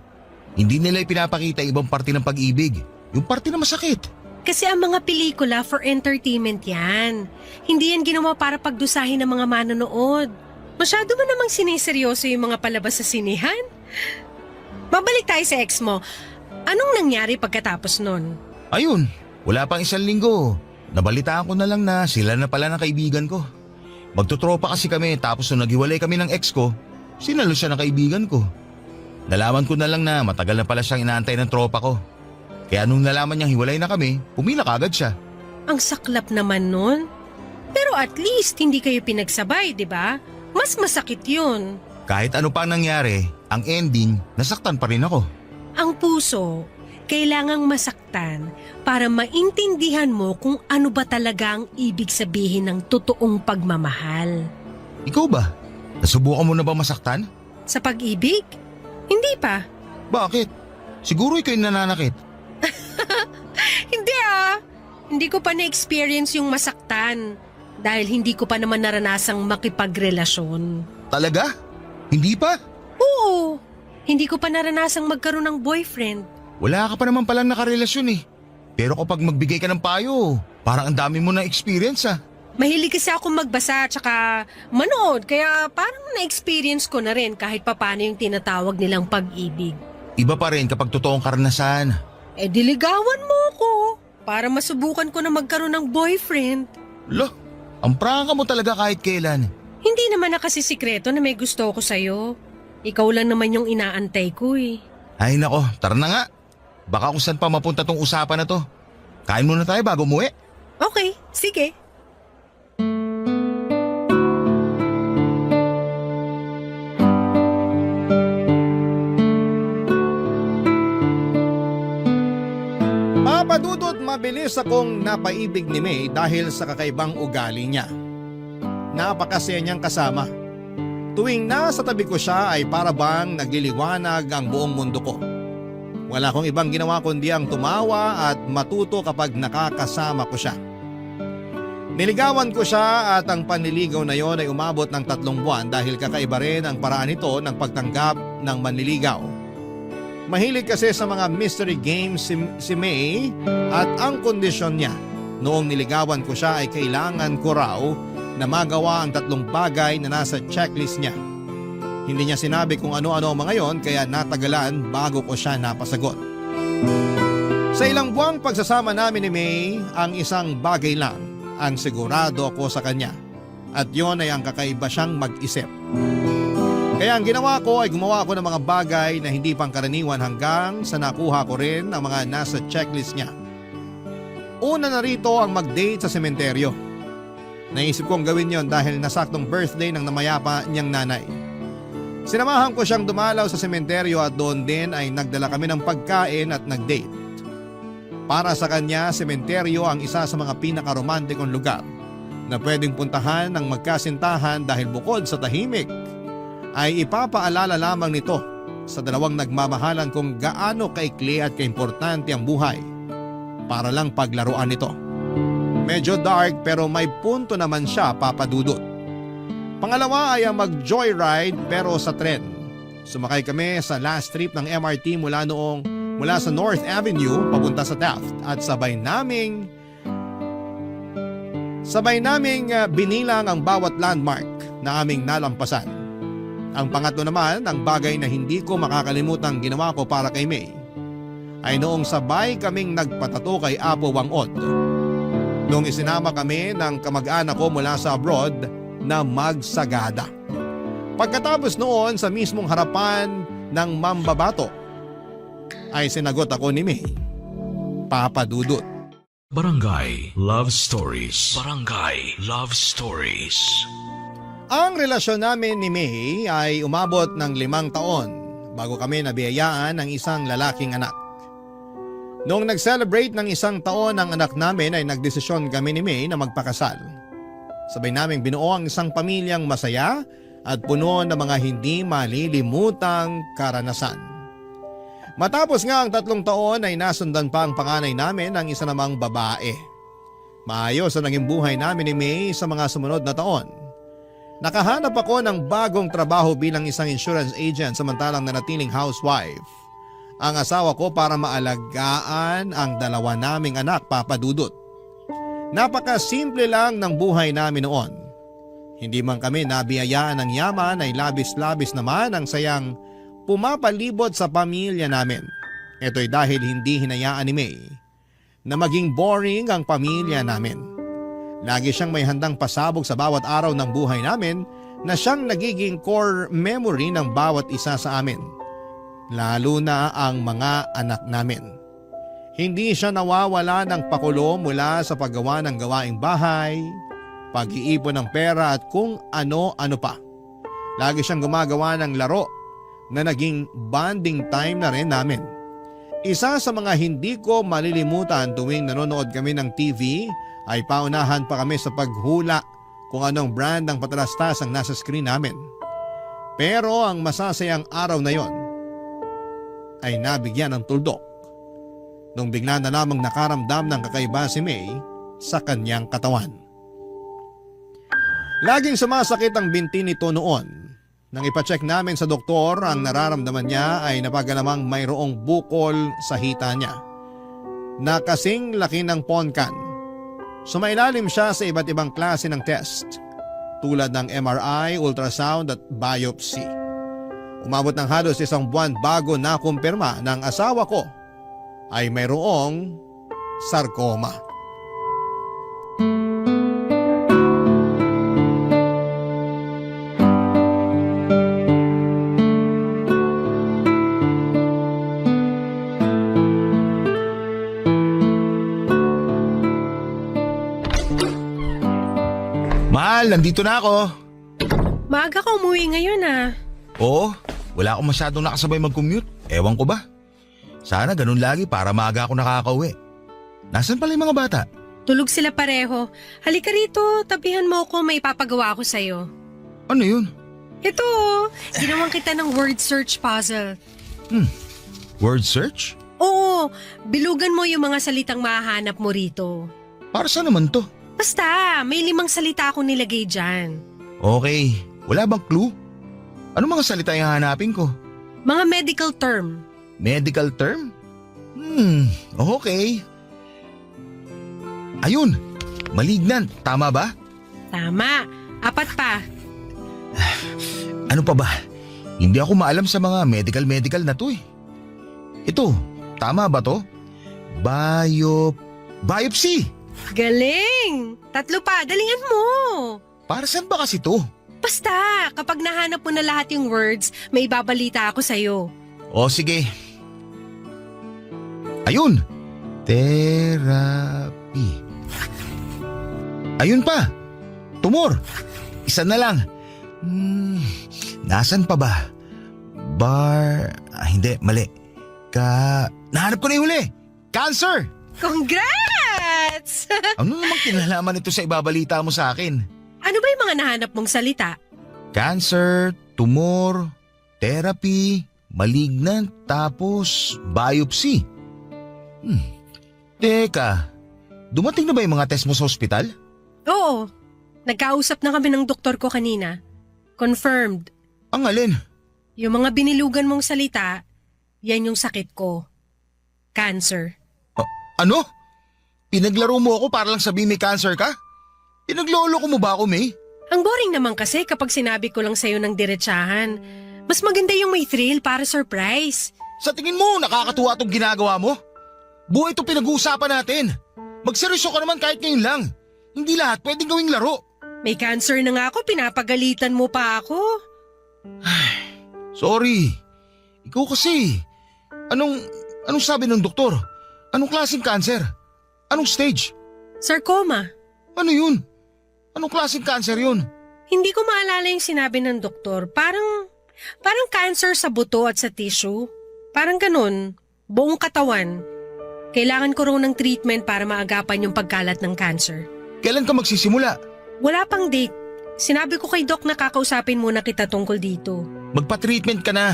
Hindi nila ipinapakita ibang parte ng pag-ibig. Yung parte na masakit. Kasi ang mga pelikula for entertainment yan. Hindi yan ginawa para pagdusahin ng mga manonood. Masyado mo namang siniseryoso yung mga palabas sa sinihan. Babalik tayo sa ex mo. Anong nangyari pagkatapos nun? Ayun, wala pang 1 linggo. Nabalitaan ko na lang na sila na pala ng kaibigan ko. Magtutropa kasi kami tapos nung naghiwalay kami ng ex ko, sinalo siya ng kaibigan ko. Nalaman ko na lang na matagal na pala siyang inaantay ng tropa ko. Kaya nung nalaman niyang hiwalay na kami, pumila kagad siya. Ang saklap naman nun. Pero at least hindi kayo pinagsabay, di ba? Mas masakit yun. Kahit ano pang nangyari, ang ending, nasaktan pa rin ako. Ang puso, kailangang masaktan para maintindihan mo kung ano ba talaga ang ibig sabihin ng totoong pagmamahal. Ikaw ba? Nasubukan mo na ba masaktan? Sa pag-ibig? Hindi pa. Bakit? Siguro ikaw yung nananakit. Hindi ah. Hindi ko pa na-experience yung masaktan dahil hindi ko pa naman naranasang makipagrelasyon. Talaga? Hindi pa? Oo. Hindi ko pa naranasang magkaroon ng boyfriend. Wala ka pa naman palang nakarelasyon eh. Pero kapag magbigay ka ng payo, parang ang dami mo na experience ah. Mahilig kasi ako magbasa at saka manood kaya parang na-experience ko na rin kahit papano yung tinatawag nilang pag-ibig. Iba pa rin kapag totoong karanasan. Eh diligawan mo ko para masubukan ko na magkaroon ng boyfriend. Lo, ang prangka mo talaga kahit kailan. Hindi naman na kasi sikreto na may gusto ko sa'yo. Ikaw lang naman yung inaantay ko eh. Ay nako, tara na nga. Baka kung saan pa mapunta tong usapan na to. Kain muna tayo bago umuwi. Okay, sige. Papadudot mabilis akong napaibig ni May dahil sa kakaibang ugali niya. Napakasaya niyang kasama. Tuwing nasa tabi ko siya ay para bang nagliliwanag ang buong mundo ko. Wala akong ibang ginawa kundi ang tumawa at matuto kapag nakakasama ko siya. Niligawan ko siya at ang panliligaw na yon ay umabot ng 3 buwan dahil kakaiba rin ang paraan nito ng pagtanggap ng manliligaw. Mahilig kasi sa mga mystery games si May at ang kondisyon niya noong niligawan ko siya ay kailangan ko raw na magawa ang 3 bagay na nasa checklist niya. Hindi niya sinabi kung ano-ano ang mga yon kaya natagalan bago ko siya napasagot. Sa ilang buwang pagsasama namin ni May, ang isang bagay lang ang sigurado ako sa kanya at yon ay ang kakaiba siyang mag-isip. Kaya ang ginawa ko ay gumawa ako ng mga bagay na hindi pangkaraniwan hanggang sa nakuha ko rin ang mga nasa checklist niya. Una na rito ang mag-date sa sementeryo. Naisip kong gawin yon dahil nasaktong birthday ng namayapa niyang nanay. Sinamahan ko siyang dumalaw sa sementeryo at doon din ay nagdala kami ng pagkain at nag-date. Para sa kanya, sementeryo ang isa sa mga pinakaromantikong lugar na pwedeng puntahan ng magkasintahan dahil bukod sa tahimik, ay ipapaalala lamang nito sa 2 nagmamahalan kung gaano kaikli at kaimportante ang buhay para lang paglaruan nito. Medyo dark pero may punto naman siya, papadudot. Pangalawa ay ang mag-joyride pero sa tren. Sumakay kami sa last trip ng MRT mula sa North Avenue papunta sa Taft at sabay naming binilang ang bawat landmark na aming nalampasan. Ang pangatlo naman, ang bagay na hindi ko makakalimutang ginawa ko para kay May, ay noong sabay kaming nagpatato kay Apo Wangod. Noong isinama kami ng kamag-anak ko mula sa abroad na magsagada. Pagkatapos noon sa mismong harapan ng mambabato, ay sinagot ako ni May, papadudot. Barangay Love Stories. Barangay Love Stories. Ang relasyon namin ni May ay umabot ng 5 taon bago kami nabiyayaan ng isang lalaking anak. Noong nag-celebrate ng 1 taon ang anak namin ay nagdesisyon kami ni May na magpakasal. Sabay naming binuo ang isang pamilyang masaya at puno ng mga hindi malilimutang karanasan. Matapos nga ang 3 taon ay nasundan pa ang panganay namin ng isa namang babae. Maayos ang naging buhay namin ni May sa mga sumunod na taon. Nakahanap ako ng bagong trabaho bilang isang insurance agent samantalang nanatiling housewife. Ang asawa ko para maalagaan ang 2 naming anak, Papa Dudut. Napakasimple lang ng buhay namin noon. Hindi man kami nabiyayaan ng yaman ay labis-labis naman ang sayang pumapalibot sa pamilya namin. Ito'y dahil hindi hinayaan ni May na maging boring ang pamilya namin. Lagi siyang may handang pasabog sa bawat araw ng buhay namin na siyang nagiging core memory ng bawat isa sa amin. Lalo na ang mga anak namin. Hindi siya nawawala ng pakulo mula sa paggawa ng gawaing bahay, pag-iipon ng pera at kung ano-ano pa. Lagi siyang gumagawa ng laro na naging bonding time na rin namin. Isa sa mga hindi ko malilimutan tuwing nanonood kami ng TV ay paunahan pa kami sa paghula kung anong brand ng patalastas ang nasa screen namin. Pero ang masasayang araw na yon ay nabigyan ng tuldok nung bigla na lamang nakaramdam ng kakaiba si May sa kanyang katawan. Laging sumasakit ang binti nito noon. Nang ipacheck namin sa doktor, ang nararamdaman niya ay napagalamang mayroong bukol sa hita niya na kasing laki ng ponkan. Sumailalim siya sa iba't ibang klase ng test tulad ng MRI, ultrasound at biopsy. Umabot ng halos 1 buwan bago nakumpirma ng asawa ko ay mayroong sarcoma. Mahal, nandito na ako. Maaga ka umuwi ngayon ah. Oo, wala akong masyadong nakasabay mag-commute. Ewan ko ba? Sana ganun lagi para maaga ako nakakauwi. Nasaan pala yung mga bata? Tulog sila pareho. Halika rito, tabihan mo ako, may ipapagawa ako sa'yo. Ano yun? Ito, ginawan kita ng word search puzzle. Word search? Oo, bilugan mo yung mga salitang mahahanap mo rito. Para saan naman to? Basta, may 5 salita akong nilagay dyan. Okay, wala bang clue? Ano mga salita yung hanapin ko? Mga medical term. Medical term? Okay. Ayun, malignant, tama ba? Tama, 4 pa. Ano pa ba? Hindi ako maalam sa mga medical na to eh. Ito, tama ba to? Biopsy! Galing! 3 pa, dalingan mo. Para saan ba kasi to? Basta, kapag nahanap mo na lahat yung words, may ibabalita ako sa'yo. O sige. Ayun! Therapy. Ayun pa! Tumor! Isa na lang. Nasaan pa ba? Hindi, mali. Nahanap ko na yung huli! Cancer! Congrats! Ano namang kinalaman ito sa ibabalita mo sa akin? Ano ba yung mga nahanap mong salita? Cancer, tumor, therapy, malignant, tapos biopsy. Teka, dumating na ba yung mga test mo sa ospital? Oo, nagkausap na kami ng doktor ko kanina. Confirmed. Ang alin? Yung mga binilugan mong salita, yan yung sakit ko. Cancer. Ano? Pinaglaro mo ako para lang sabihin may cancer ka? Pinaglolo ko mo ba ako, May? Ang boring naman kasi kapag sinabi ko lang sa'yo ng diretsahan. Mas maganda yung may thrill para surprise. Sa tingin mo, nakakatuwa itong ginagawa mo? Buhay ito pinag-uusapan natin. Magseryoso ka naman kahit ngayon lang. Hindi lahat pwedeng gawing laro. May cancer na nga ako, pinapagalitan mo pa ako. Sorry. Ikaw kasi. Anong sabi ng doktor? Anong klaseng cancer? Anong stage? Sarcoma. Ano yun? Anong klaseng cancer yun? Hindi ko maalala yung sinabi ng doktor. Parang cancer sa buto at sa tissue. Parang ganun. Buong katawan. Kailangan ko raw ng treatment para maagapan yung pagkalat ng cancer. Kailan ka magsisimula? Wala pang date. Sinabi ko kay Doc na kakausapin muna kita tungkol dito. Magpa-treatment ka na.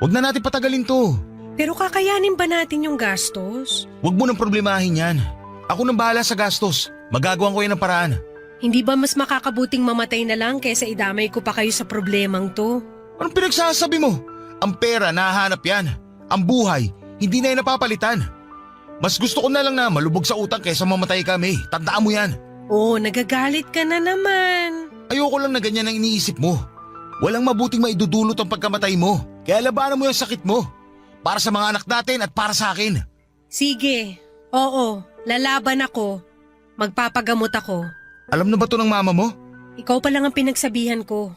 Huwag na natin patagalin to. Pero kakayanin ba natin yung gastos? Huwag mo nang problemahin yan. Ako nang bahala sa gastos. Magagawan ko yan ng paraan. Hindi ba mas makakabuting mamatay na lang kaysa idamay ko pa kayo sa problemang to? Anong pinagsasabi mo? Ang pera, nahahanap yan. Ang buhay, hindi na yan napapalitan. Mas gusto ko na lang na malubog sa utang kaysa mamatay kami. Tandaan mo yan. Oh, nagagalit ka na naman. Ayoko lang na ganyan ang iniisip mo. Walang mabuting maidudulot ang pagkamatay mo. Kaya labanan mo yung sakit mo. Para sa mga anak natin at para sa akin. Sige, oo, lalaban ako. Magpapagamot ako. Alam na ba to ng mama mo? Ikaw pa lang ang pinagsabihan ko.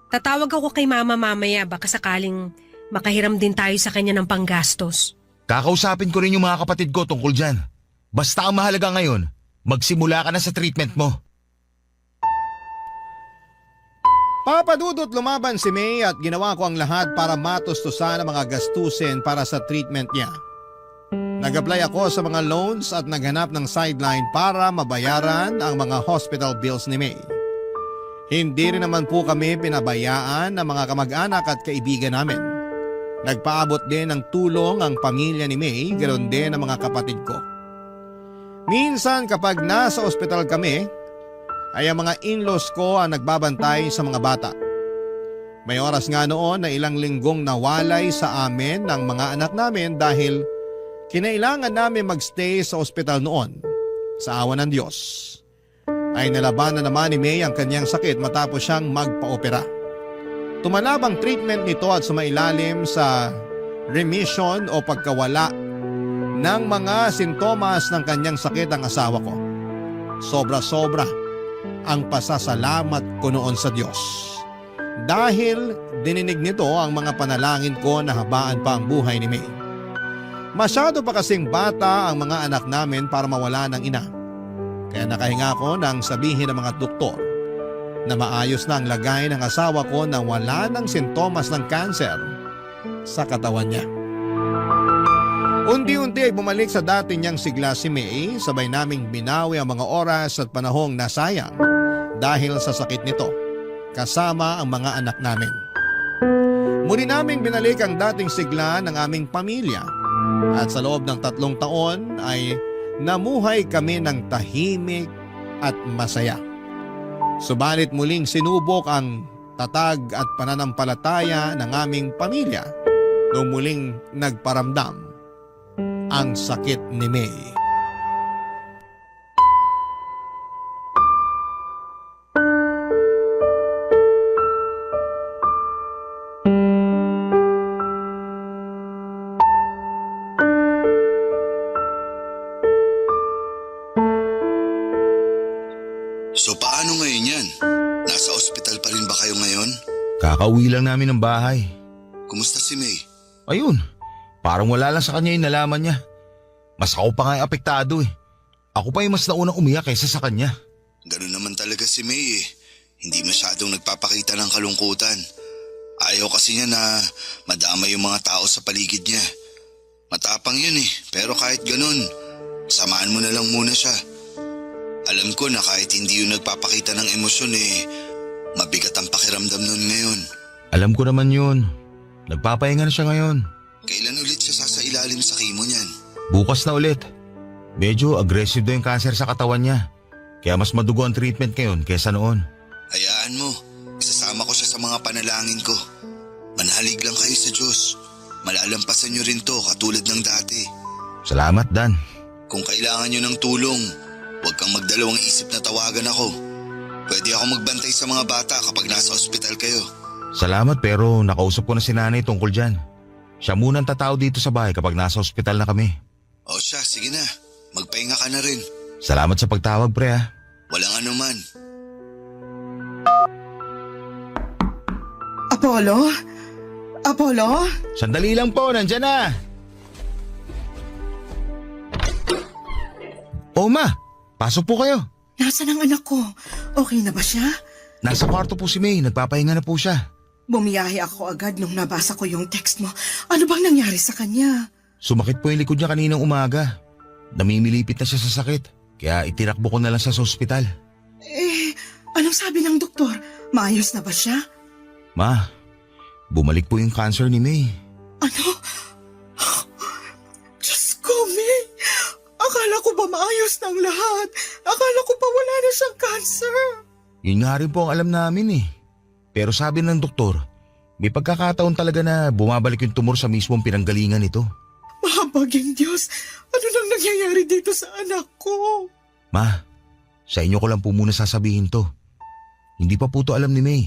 Tatawag ako kay mama mamaya baka sakaling makahiram din tayo sa kanya ng panggastos. Kakausapin ko rin yung mga kapatid ko tungkol dyan. Basta ang mahalaga ngayon, magsimula ka na sa treatment mo. Papa Dudut, lumaban si May at ginawa ko ang lahat para matustusan ang mga gastusin para sa treatment niya. Nag-apply ako sa mga loans at naghanap ng sideline para mabayaran ang mga hospital bills ni May. Hindi rin naman po kami pinabayaan ng mga kamag-anak at kaibigan namin. Nagpaabot din ng tulong ang pamilya ni May, ganoon din ang mga kapatid ko. Minsan kapag nasa ospital kami, ay ang mga in-laws ko ang nagbabantay sa mga bata. May oras nga noon na ilang linggong nawalay sa amin ng mga anak namin dahil kinailangan namin magstay sa ospital noon. Sa awa ng Diyos ay nalabanan naman ni May ang kanyang sakit matapos siyang magpa-opera. Tumalab ang treatment nito at sumailalim sa remission o pagkawala ng mga sintomas ng kanyang sakit ang asawa ko. Sobra-sobra ang pasasalamat ko noon sa Diyos. Dahil dininig nito ang mga panalangin ko na habaan pa ang buhay ni May. Masyado pa kasing bata ang mga anak namin para mawala ng ina. Kaya nakahinga ko nang sabihin ng mga doktor na maayos na ang lagay ng asawa ko na wala ng sintomas ng kanser sa katawan niya. Unti-unti ay bumalik sa dati niyang sigla si May, sabay naming binawi ang mga oras at panahong nasayang dahil sa sakit nito, kasama ang mga anak namin. Muli naming binalik ang dating sigla ng aming pamilya at sa loob ng 3 taon ay namuhay kami ng tahimik at masaya. Subalit muling sinubok ang tatag at pananampalataya ng aming pamilya nung muling nagparamdam ang sakit ni May. So paano ngayon yan? Nasa ospital pa rin ba kayo ngayon? Kakauwi lang namin ng bahay. Kumusta si May? Ayun, parang wala lang sa kanya yung nalaman niya. Mas ako pa nga yung apektado eh. Ako pa yung mas naunang umiyak kaysa sa kanya. Ganun naman talaga si May eh. Hindi masyadong nagpapakita ng kalungkutan. Ayaw kasi niya na madama yung mga tao sa paligid niya. Matapang yun eh, pero kahit ganun, samaan mo na lang muna siya. Alam ko na kahit hindi yun nagpapakita ng emosyon eh, mabigat ang pakiramdam nun ngayon. Alam ko naman yun. Nagpapahinga na siya ngayon. Kailan ulit siya sasailalim sa chemo niyan? Bukas na ulit. Medyo aggressive daw yung cancer sa katawan niya. Kaya mas madugo ang treatment ngayon kaysa noon. Hayaan mo, isasama ko siya sa mga panalangin ko. Manalig lang kayo sa Diyos. Malalampasan niyo rin to katulad ng dati. Salamat, Dan. Kung kailangan niyo ng tulong, huwag kang magdalawang isip na tawagan ako. Pwede ako magbantay sa mga bata kapag nasa ospital kayo. Salamat pero nakausap ko na si nanay tungkol dyan. Siya muna ang tatao dito sa bahay kapag nasa ospital na kami. O siya, sige na. Magpahinga ka na rin. Salamat sa pagtawag, pre ha. Walang anuman. Apollo? Apollo? Sandali lang po, nandyan na. O ma, pasok po kayo. Nasaan ang anak ko? Okay na ba siya? Nasa kwarto po si May, nagpapahinga na po siya. Bumiyahe ako agad nung nabasa ko yung text mo. Ano bang nangyari sa kanya? Sumakit po yung likod niya kaninang umaga. Namimilipit na siya sa sakit, kaya itinakbo ko na lang siya sa ospital. Anong sabi ng doktor? Maayos na ba siya? Ma, bumalik po yung cancer ni May. Ano? siyang cancer. Yun nga rin po ang alam namin eh. Pero sabi ng doktor, may pagkakataon talaga na bumabalik yung tumor sa mismong pinanggalingan nito. Mahabaging Diyos, ano nang nangyayari dito sa anak ko? Ma, sa inyo ko lang po muna sasabihin to. Hindi pa po to alam ni May.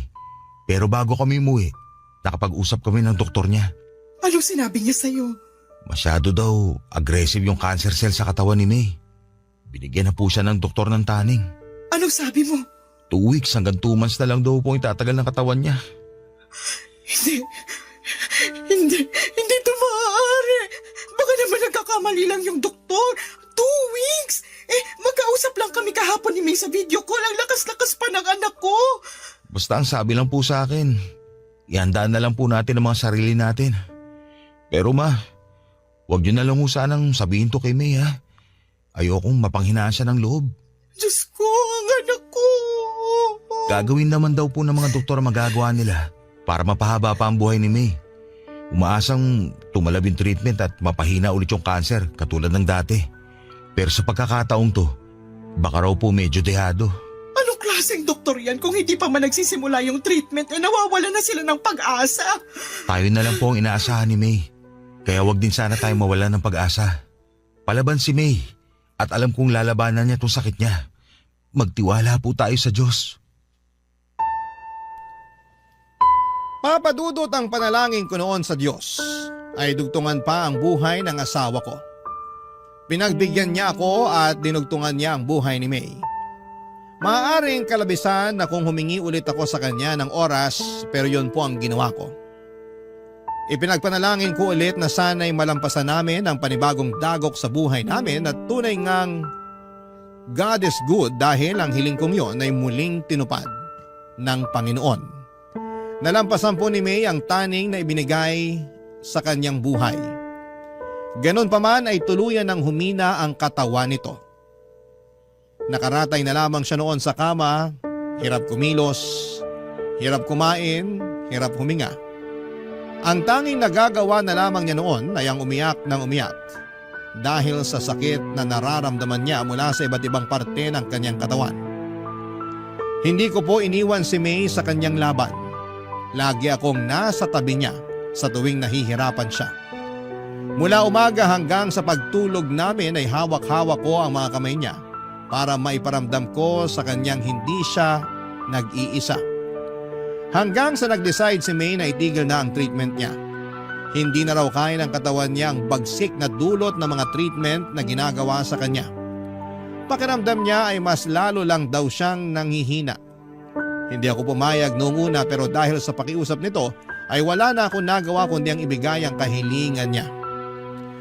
Pero bago kami umuwi, nakapag-usap kami ng doktor niya. Anong sinabi niya sa'yo? Masyado daw aggressive yung cancer cell sa katawan ni May. Binigyan na po siya ng doktor ng taning. Anong sabi mo? 2 weeks hanggang 2 months na lang daw po yung tatagal ng katawan niya. Hindi ito maaari. Baka naman nagkakamali lang yung doktor. 2 weeks? Magkausap lang kami kahapon ni May sa video call. Ang lakas-lakas pa ng anak ko. Basta ang sabi lang po sa akin, ihandaan na lang po natin ang mga sarili natin. Pero ma, huwag niyo na lang ho sanang sabihin to kay May ha. Ayokong mapanghinaan siya ng loob. Diyos ko, ang anak ko. Gagawin naman daw po ng mga doktor ang magagawa nila para mapahaba pa ang buhay ni May. Umaasang tumalab yung treatment at mapahina ulit yung cancer katulad ng dati. Pero sa pagkakataong to, baka raw po medyo dehado. Anong klaseng doktor yan kung hindi pa man nagsisimula yung treatment nawawala na sila ng pag-asa? Tayo na lang po ang inaasahan ni May. Kaya wag din sana tayo mawala ng pag-asa. Palaban si May at alam kong lalabanan niya itong sakit niya. Magtiwala po tayo sa Diyos. Papadudot ang panalangin ko noon sa Diyos ay dugtungan pa ang buhay ng asawa ko. Pinagbigyan niya ako at dinugtungan niya ang buhay ni May. Maaaring kalabisan na kung humingi ulit ako sa kanya ng oras pero yun po ang ginawa ko. Ipinagpanalangin ko ulit na sana'y malampasan namin ang panibagong dagok sa buhay namin at tunay ngang God is good dahil ang hiling kong yon ay muling tinupad ng Panginoon. Nalampasan po ni May ang taning na ibinigay sa kanyang buhay. Ganon pa man ay tuluyan ng humina ang katawan nito. Nakaratay na lamang siya noon sa kama, hirap kumilos, hirap kumain, hirap huminga. Ang tanging nagagawa na lamang niya noon ay ang umiyak ng umiyak dahil sa sakit na nararamdaman niya mula sa iba't ibang parte ng kanyang katawan. Hindi ko po iniwan si May sa kanyang laban. Lagi akong nasa tabi niya sa tuwing nahihirapan siya. Mula umaga hanggang sa pagtulog namin ay hawak-hawak ko ang mga kamay niya para maiparamdam ko sa kanyang hindi siya nag-iisa. Hanggang sa nag-decide si May na itigil na ang treatment niya. Hindi na raw kaya ng katawan niya ang bagsik na dulot ng mga treatment na ginagawa sa kanya. Pakiramdam niya ay mas lalo lang daw siyang nanghihina. Hindi ako pumayag noong una pero dahil sa pakiusap nito ay wala na akong nagawa kundi ang ibigay ang kahilingan niya.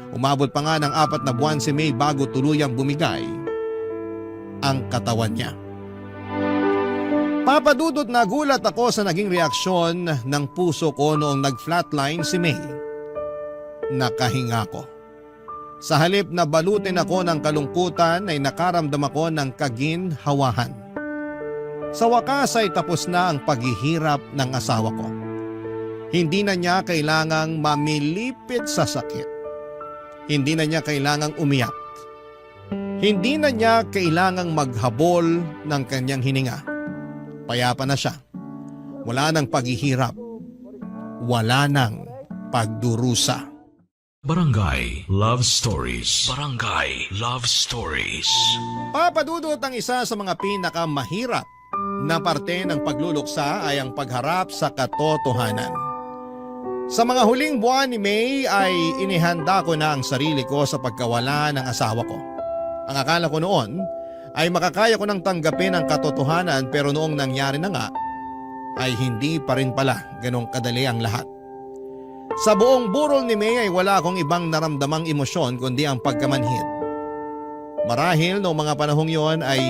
Umabot pa nga ng 4 na buwan si May bago tuluyang bumigay ang katawan niya. Papadudot na gulat ako sa naging reaksyon ng puso ko noong nag-flatline si May. Nakahinga ko. Sa halip na balutin ako ng kalungkutan ay nakaramdam ako ng kaginhawahan. Sa wakas ay tapos na ang paghihirap ng asawa ko. Hindi na niya kailangang mamilipit sa sakit. Hindi na niya kailangang umiyak. Hindi na niya kailangang maghabol ng kanyang hininga. Payapa na siya. Wala nang paghihirap. Wala nang pagdurusa. Barangay Love Stories. Barangay Love Stories. Papadudot ang isa sa mga pinakamahirap na parte ng pagluluksa ay ang pagharap sa katotohanan. Sa mga huling buwan ni May ay inihanda ko na ang sarili ko sa pagkawala ng asawa ko. Ang akala ko noon ay makakaya ko nang tanggapin ang katotohanan pero noong nangyari na nga ay hindi pa rin pala ganong kadali ang lahat. Sa buong burol ni May ay wala akong ibang naramdamang emosyon kundi ang pagkamanhid. Marahil noong mga panahong yon ay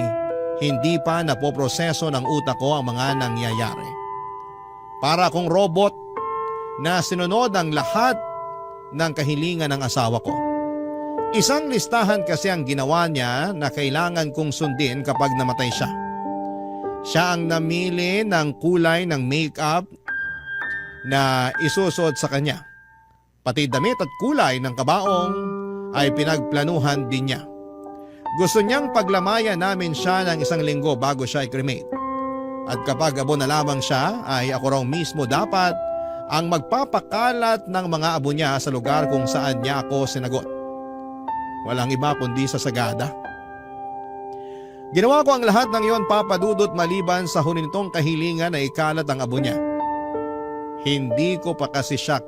hindi pa napoproseso ng utak ko ang mga nangyayari. Para akong robot na sinunod ang lahat ng kahilingan ng asawa ko. Isang listahan kasi ang ginawa niya na kailangan kong sundin kapag namatay siya. Siya ang namili ng kulay ng makeup na isusuot sa kanya. Pati damit at kulay ng kabaong ay pinagplanuhan din niya. Gusto niyang paglamayan namin siya ng 1 linggo bago siya i-cremate. At kapag abo na lamang siya ay ako raw mismo dapat ang magpapakalat ng mga abo niya sa lugar kung saan niya ako sinagot. Walang iba kundi sa Sagada. Ginawa ko ang lahat ng iyon, Papa Dudut, maliban sa hunintong kahilingan na ikalat ang abo niya. Hindi ko pa kasi siya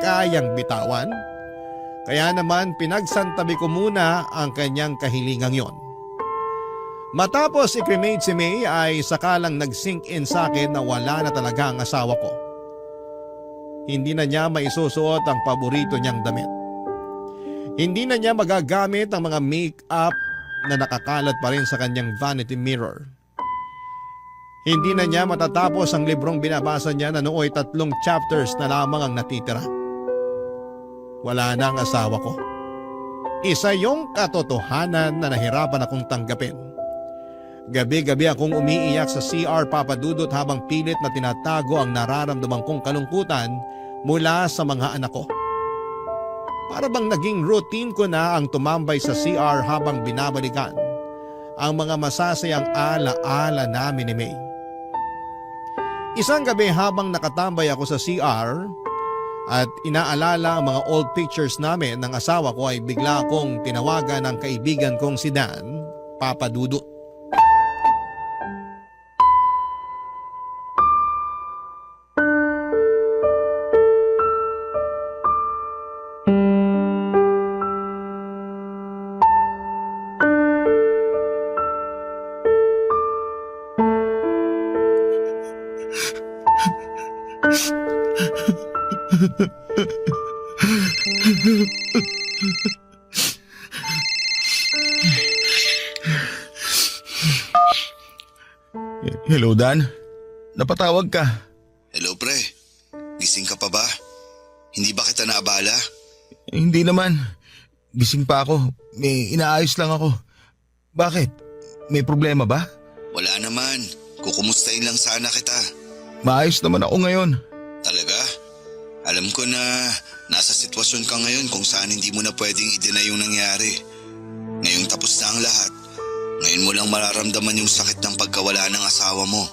kayang bitawan. Kaya naman pinagsantabi ko muna ang kanyang kahilingang yon. Matapos i-cremate si May ay sakalang nag-sink in sa akin na wala na talaga ang asawa ko. Hindi na niya maisusuot ang paborito niyang damit. Hindi na niya magagamit ang mga make-up na nakakalat pa rin sa kanyang vanity mirror. Hindi na niya matatapos ang librong binabasa niya na nooy 3 chapters na lamang ang natitira. Wala na ang asawa ko. Isa yung katotohanan na nahirapan akong tanggapin. Gabi-gabi akong umiiyak sa CR, Papa Dudut, habang pilit na tinatago ang nararamdaman kong kalungkutan mula sa mga anak ko. Para bang naging routine ko na ang tumambay sa CR habang binabalikan ang mga masasayang ala-ala namin ni May. Isang gabi habang nakatambay ako sa CR at inaalala ang mga old pictures namin ng asawa ko ay bigla akong tinawagan ng kaibigan kong si Dan, Papa Dudut. Hello, Dan. Napatawag ka. Hello pre, gising ka pa ba? Hindi ba kita naabala? Hindi naman. Gising pa ako. May inaayos lang ako. Bakit? May problema ba? Wala naman, kukumustahin lang sana kita. Maayos naman ako ngayon. Talaga? Alam ko na nasa sitwasyon ka ngayon kung saan hindi mo na pwedeng i-deny yung nangyari. Ngayong tapos na ang lahat, ngayon mo lang mararamdaman yung sakit ng pagkawala ng asawa mo.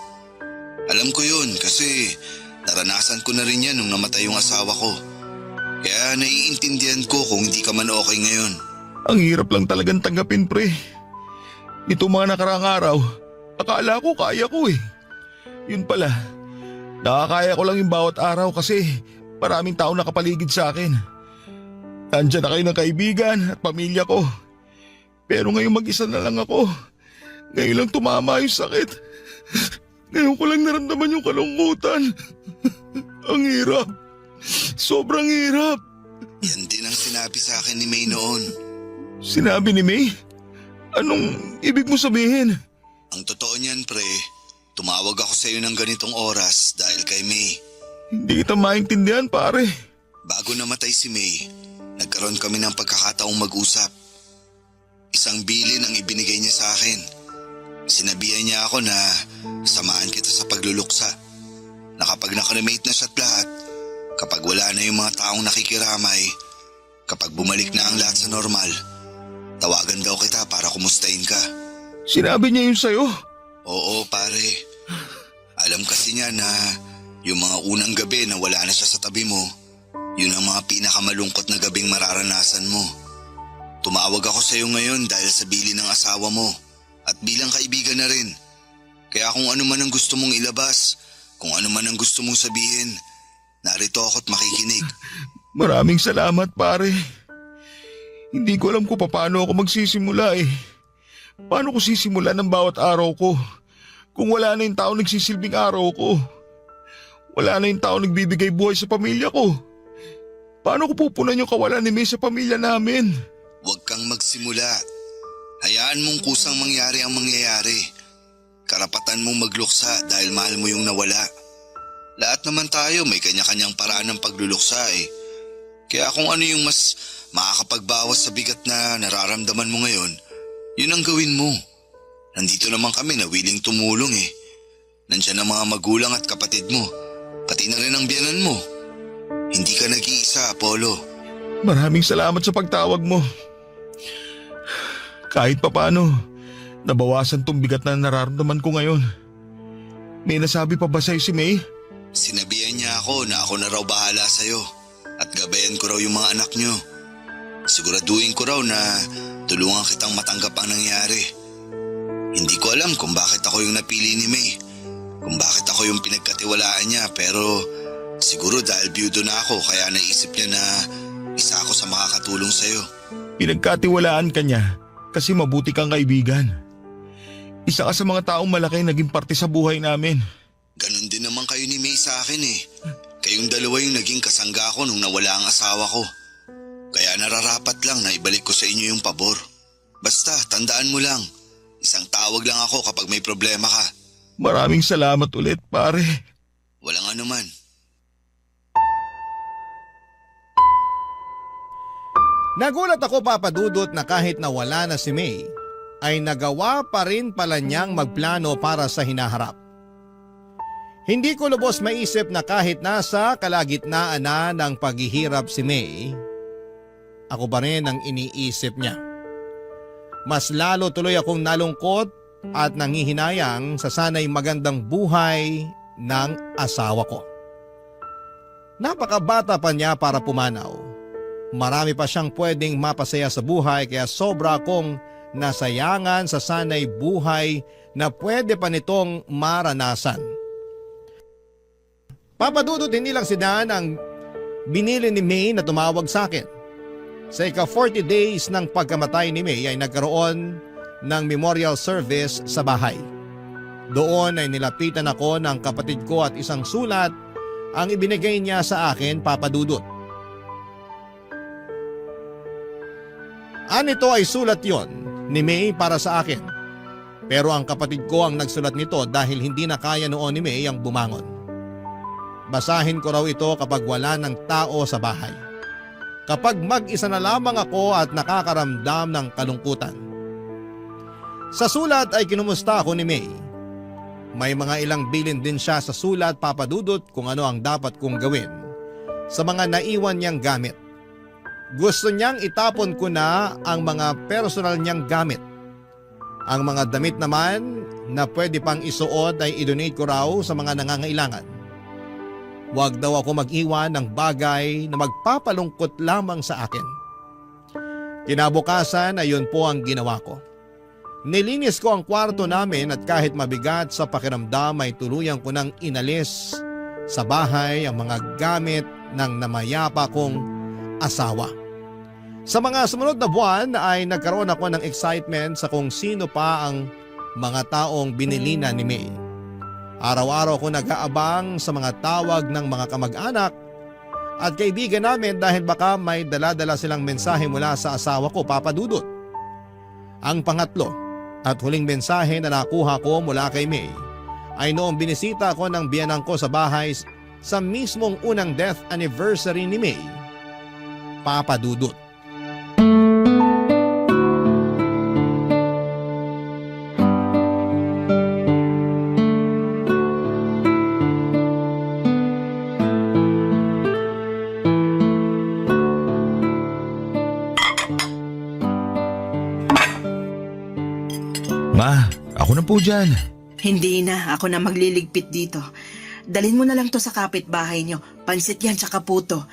Alam ko yun kasi naranasan ko na rin yan nung namatay yung asawa ko. Kaya naiintindihan ko kung hindi ka man okay ngayon. Ang hirap lang talagang tanggapin, pre. Ito mga nakaraang araw, akala ko kaya ko eh. Yun pala, nakakaya ko lang yung bawat araw kasi maraming tao nakapaligid sa akin. Nandiyan na kayo ng kaibigan at pamilya ko. Pero ngayon mag-isa na lang ako. Ngayon lang tumama yung sakit. Ngayon ko lang naramdaman yung kalungkutan. Ang hirap. Sobrang hirap. Yan din ang sinabi sa akin ni May noon. Sinabi ni May? Anong ibig mo sabihin? Ang totoo niyan pre, tumawag ako sa iyo ng ganitong oras dahil kay May. Hindi kita maintindihan, pare. Bago namatay si May, nagkaroon kami ng pagkakataong mag-usap. Isang bilin ang ibinigay niya sa akin. Sinabihan niya ako na samahan kita sa pagluluksa. Na kapag nakremate na siya't lahat, kapag wala na yung mga taong nakikiramay, kapag bumalik na ang lahat sa normal, tawagan daw kita para kumustahin ka. Sinabi niya yun sa'yo? Oo pare. Alam kasi niya na yung mga unang gabi na wala na siya sa tabi mo, yun ang mga pinakamalungkot na gabing mararanasan mo. Tumawag ako sa iyo ngayon dahil sa bilin ng asawa mo at bilang kaibigan na rin. Kaya kung ano man ang gusto mong ilabas, kung ano man ang gusto mong sabihin, narito ako't makikinig. Maraming salamat, pare. Hindi ko alam kung paano ako magsisimula eh. Paano ko sisimula ng bawat araw ko kung wala na yung tao nagsisilbing araw ko? Wala na yung tao nagbibigay buhay sa pamilya ko. Paano ko pupunan yung kawalan ni May sa pamilya namin? Huwag kang magsimula. Hayaan mong kusang mangyari ang mangyayari. Karapatan mong magluksa dahil mahal mo yung nawala. Lahat naman tayo may kanya-kanyang paraan ng pagluluksa eh. Kaya kung ano yung mas makakapagbawas sa bigat na nararamdaman mo ngayon, yun ang gawin mo. Nandito naman kami na willing tumulong eh. Nandiyan ang mga magulang at kapatid mo, pati na rin ang biyanan mo. Hindi ka nag-iisa, Apollo. Maraming salamat sa pagtawag mo. Kahit papaano, nabawasan tong bigat na nararamdaman ko ngayon. May nasabi pa ba sa'yo si May? Sinabihan niya ako na ako na raw bahala sa'yo at gabayan ko raw yung mga anak niyo. Siguraduhin ko raw na tulungan kitang matanggap ang nangyari. Hindi ko alam kung bakit ako yung napili ni May. Kung bakit ako yung pinagkatiwalaan niya, pero siguro dahil byudo na ako kaya naisip niya na isa ako sa makakatulong sa'yo. Pinagkatiwalaan ka niya kasi mabuti kang kaibigan. Isa ka sa mga taong malaki naging parte sa buhay namin. Ganon din naman kayo ni May sa akin eh. Kayong dalawa yung naging kasangga ko nung nawala ang asawa ko. Kaya nararapat lang na ibalik ko sa inyo yung pabor. Basta, tandaan mo lang. Isang tawag lang ako kapag may problema ka. Maraming salamat ulit, pare. Walang anuman. Nagulat ako, Papa Dudut, na kahit nawala na si May, ay nagawa pa rin pala niyang magplano para sa hinaharap. Hindi ko lubos maisip na kahit nasa kalagitnaan na ng paghihirap si May, ako pa rin ang iniisip niya. Mas lalo tuloy akong nalungkot at nangihinayang sa sanay magandang buhay ng asawa ko. Napakabata pa niya para pumanaw. Marami pa siyang pwedeng mapasaya sa buhay kaya sobra akong nasayangan sa sanay buhay na pwede pa nitong maranasan. Papa Dudut, hindi lang si Dan ang binili ni May na tumawag sa akin. Sa ika-40 days ng pagkamatay ni May ay nagkaroon ng memorial service sa bahay. Doon ay nilapitan ako ng kapatid ko at isang sulat ang ibinigay niya sa akin, Papa Dudut. Anito ay sulat yon ni May para sa akin. Pero ang kapatid ko ang nagsulat nito dahil hindi na kaya noon ni May ang bumangon. Basahin ko raw ito kapag wala ng tao sa bahay. Kapag mag-isa na lamang ako at nakakaramdam ng kalungkutan. Sa sulat ay kinumusta ako ni May. May mga ilang bilin din siya sa sulat, Papa Dudut, kung ano ang dapat kong gawin sa mga naiwan niyang gamit. Gusto niyang itapon ko na ang mga personal niyang gamit. Ang mga damit naman na pwede pang isuot ay idonate ko raw sa mga nangangailangan. Huwag daw ako mag-iwan ng bagay na magpapalungkot lamang sa akin. Kinabukasan ay yun po ang ginawa ko. Nilinis ko ang kwarto namin at kahit mabigat sa pakiramdam ay tuluyan ko nang inalis sa bahay ang mga gamit ng namayapa kong asawa. Sa mga sumunod na buwan ay nagkaroon ako ng excitement sa kung sino pa ang mga taong binilina ni May. Araw-araw ko nag-aabang sa mga tawag ng mga kamag-anak at kaibigan namin dahil baka may dala-dala silang mensahe mula sa asawa ko, Papa Dudut. Ang pangatlo at huling mensahe na nakuha ko mula kay May ay noong binisita ko ng biyanang ko sa bahay sa mismong unang death anniversary ni May, Papa Dudut. Ma, ako na po dyan. Hindi na, ako na magliligpit dito. Dalhin mo na lang to sa kapitbahay nyo. Pansit yan tsaka puto.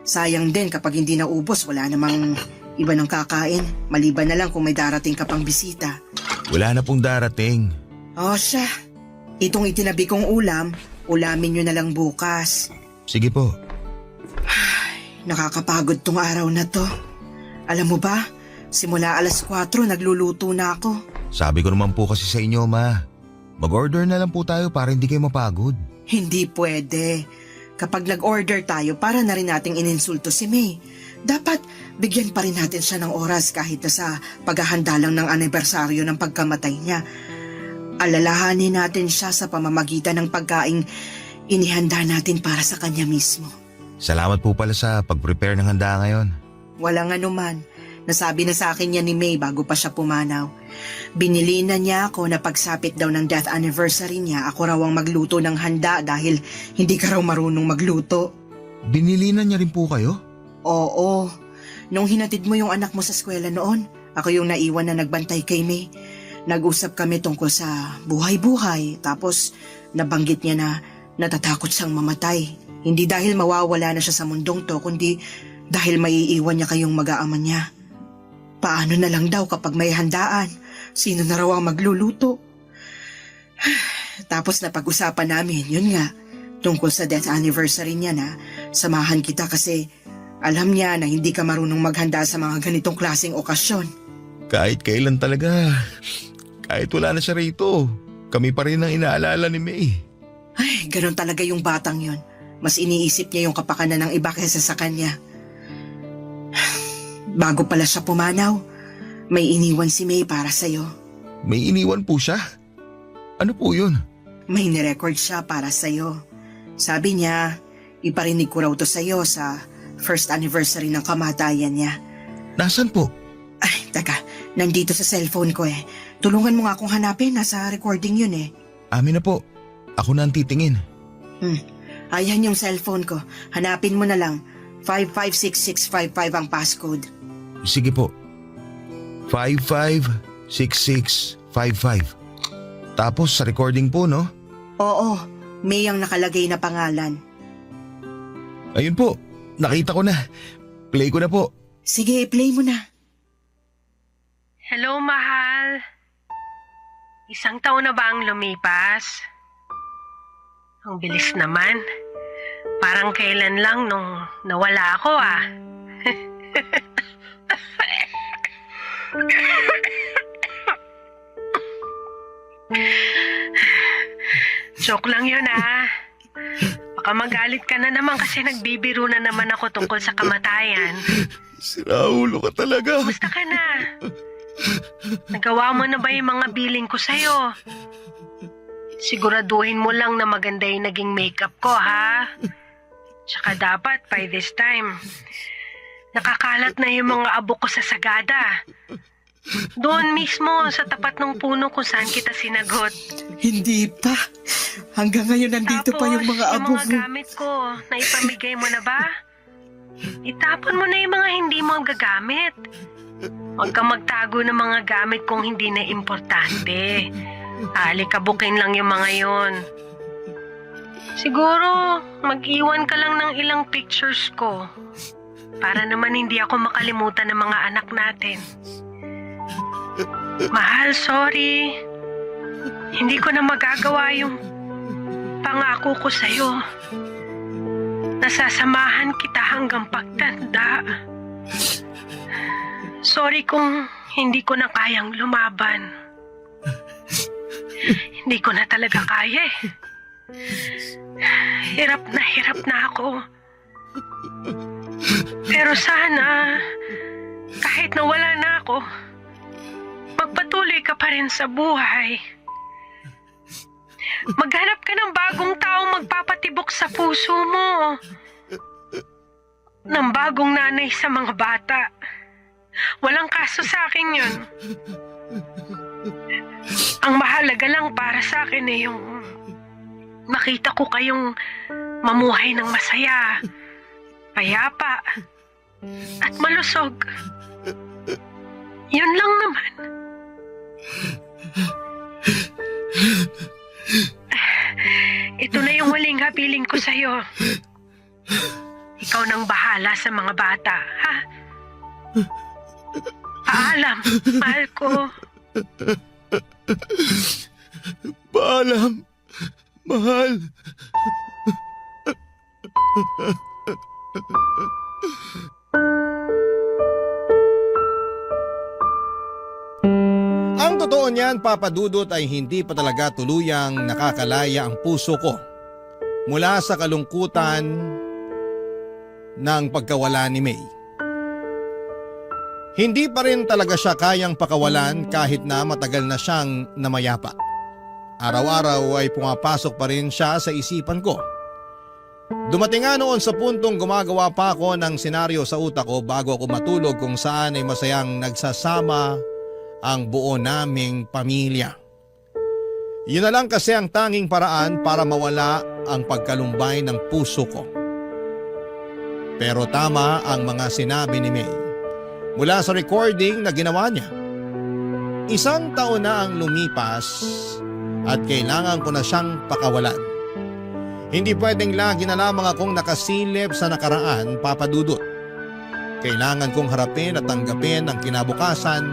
Sayang din kapag hindi naubos, wala namang iba ng kakain. Maliban na lang kung may darating ka pang bisita. Wala na pong darating. O siya, itong itinabi kong ulam, ulamin nyo na lang bukas. Sige po. Nakakapagod tong araw na to. Alam mo ba, simula alas 4 nagluluto na ako. Sabi ko naman po kasi sa inyo, Ma. Mag-order na lang po tayo para hindi kayo mapagod. Hindi pwede. Kapag nag-order tayo, para na rin nating ininsulto si May. Dapat bigyan pa rin natin siya ng oras kahit na sa paghahanda lang ng anibersaryo ng pagkamatay niya. Alalahanin natin siya sa pamamagitan ng pagkaing inihanda natin para sa kanya mismo. Salamat po pala sa pag-prepare ng handa ngayon. Walang anuman. Nasabi na sa akin yan ni May bago pa siya pumanaw. Binili na niya ako na pagsapit daw ng death anniversary niya, ako raw ang magluto ng handa dahil hindi ka raw marunong magluto. Binili na niya rin po kayo? Oo. Nung hinatid mo yung anak mo sa eskwela noon, Ako yung naiwan na nagbantay kay May. Nag-usap kami tungkol sa buhay-buhay, tapos nabanggit niya na natatakot siyang mamatay. Hindi dahil mawawala na siya sa mundong to, kundi dahil maiiwan niya kayong mag-aama niya. Paano na lang daw kapag may handaan? Sino na raw ang magluluto? Tapos napag-usapan namin, yun nga, tungkol sa death anniversary niya na samahan kita kasi alam niya na hindi ka marunong maghanda sa mga ganitong klaseng okasyon. Kahit kailan talaga. Kahit wala na siya rito. Kami pa rin ang inaalala ni May. Ay, ganun talaga yung batang yun. Mas iniisip niya yung kapakanan ng iba kaysa sa kanya. Bago pala siya pumanaw, may iniwan si May para sa'yo. May iniwan po siya? Ano po yun? May nirecord siya para sa'yo. Sabi niya, iparinig ko raw to sa'yo sa first anniversary ng kamatayan niya. Nasaan po? Ay, taka, nandito sa cellphone ko eh. Tulungan mo nga akong hanapin, nasa recording yun eh. Amin na po. Ako na ang titingin. Ayan yung cellphone ko. Hanapin mo na lang. 556655 ang passcode. Sige po. 556655. Tapos sa recording po, no? Oo, May ang nakalagay na pangalan. Ayun po. Nakita ko na. Play ko na po. Sige, play mo na. Hello, mahal. Isang taon na ba ang lumipas? Ang bilis naman. Parang kailan lang nung nawala ako ah. Joke lang yun ah. Baka magalit ka na naman kasi nagbibiro na naman ako tungkol sa kamatayan. Siraulo ka talaga. Kumusta ka na? Nagawa mo na ba yung mga billing ko sa'yo? Siguraduhin mo lang na maganda yung naging makeup ko, ha? Tsaka dapat, by this time, nakakalat na yung mga abo ko sa sagada. Doon mismo, sa tapat ng puno kung saan kita sinagot. Hindi pa. Hanggang ngayon nandito Tapos, pa yung mga abo yung mga mo. gamit ko, naipamigay mo na ba? Itapon mo na yung mga hindi mo gagamit. Huwag kang magtago ng mga gamit kung hindi na importante. Alikabukin lang yung mga yon. Siguro, mag-iwan ka lang ng ilang pictures ko. Para naman hindi ako makalimutan ng mga anak natin. Mahal, sorry. Hindi ko na magagawa yung pangako ko sa'yo. Nasasamahan kita hanggang pagtanda. Sorry kung hindi ko na kayang lumaban. Hindi ko na talaga kaya eh. Hirap na ako. Pero sana, kahit nawala na ako, magpatuloy ka pa rin sa buhay. Maghanap ka ng bagong taong magpapatibok sa puso mo. Ng bagong nanay sa mga bata. Walang kaso sa akin yun. Ang mahalaga lang para sa akin eh yung makita ko kayong mamuhay ng masaya, payapa, at malusog. Yun lang naman. Ito na yung huling habiling ko sa'yo. Ikaw nang bahala sa mga bata, ha? Paalam, mahal ko. Paalam, mahal. Ang totoo niyan, Papa Dudut, ay hindi pa talaga tuluyang nakakalaya ang puso ko mula sa kalungkutan ng pagkawala ni May. Hindi pa rin talaga siya kayang pakawalan kahit na matagal na siyang namayapa. Araw-araw ay pumapasok pa rin siya sa isipan ko. Dumating nga noon sa puntong gumagawa pa ako ng senaryo sa utak ko bago ako matulog kung saan ay masayang nagsasama ang buo naming pamilya. Yun na lang kasi ang tanging paraan para mawala ang pagkalumbay ng puso ko. Pero tama ang mga sinabi ni May. mula sa recording na ginawa niya. 1 taon na ang lumipas at kailangan ko na siyang pakawalan. Hindi pwedeng lagi na lamang akong nakasilip sa nakaraan, Papa Dudut. Kailangan kong harapin at tanggapin ang kinabukasan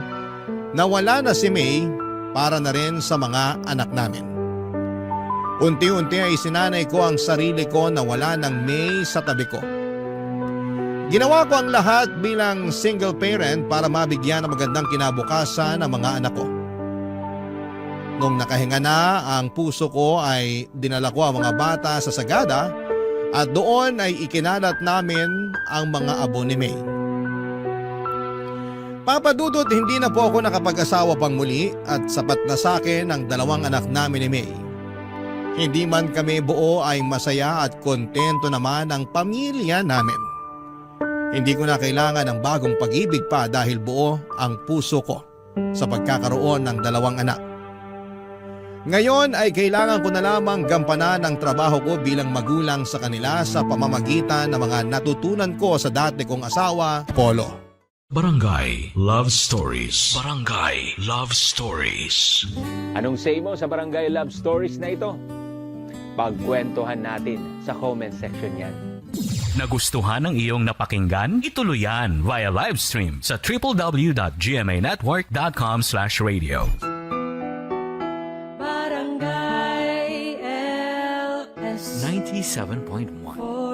na wala na si May para na rin sa mga anak namin. Unti-unti ay sinanay ko ang sarili ko na wala ng May sa tabi ko. Ginawa ko ang lahat bilang single parent para mabigyan ng magandang kinabukasan ang mga anak ko. Nung nakahinga na ang puso ko ay dinala ko ang mga bata sa Sagada at doon ay ikinalat namin ang mga abo ni May. Papa Dudut, hindi na po ako nakapag-asawa pang muli at sapat na sa akin ang 2 anak namin ni May. Hindi man kami buo ay masaya at kontento naman ang pamilya namin. Hindi ko na kailangan ng bagong pag-ibig pa dahil buo ang puso ko sa pagkakaroon ng 2 anak. Ngayon ay kailangan ko na lamang gampanan ang trabaho ko bilang magulang sa kanila sa pamamagitan ng mga natutunan ko sa dati kong asawa, Polo. Barangay Love Stories. Barangay Love Stories. Anong say mo sa Barangay Love Stories na ito? Pagkwentuhan natin sa comment section yan. Nagustuhan ng iyong napakinggan? Ituloy yan via live stream sa www.gmanetwork.com/radio. Barangay LS 97.1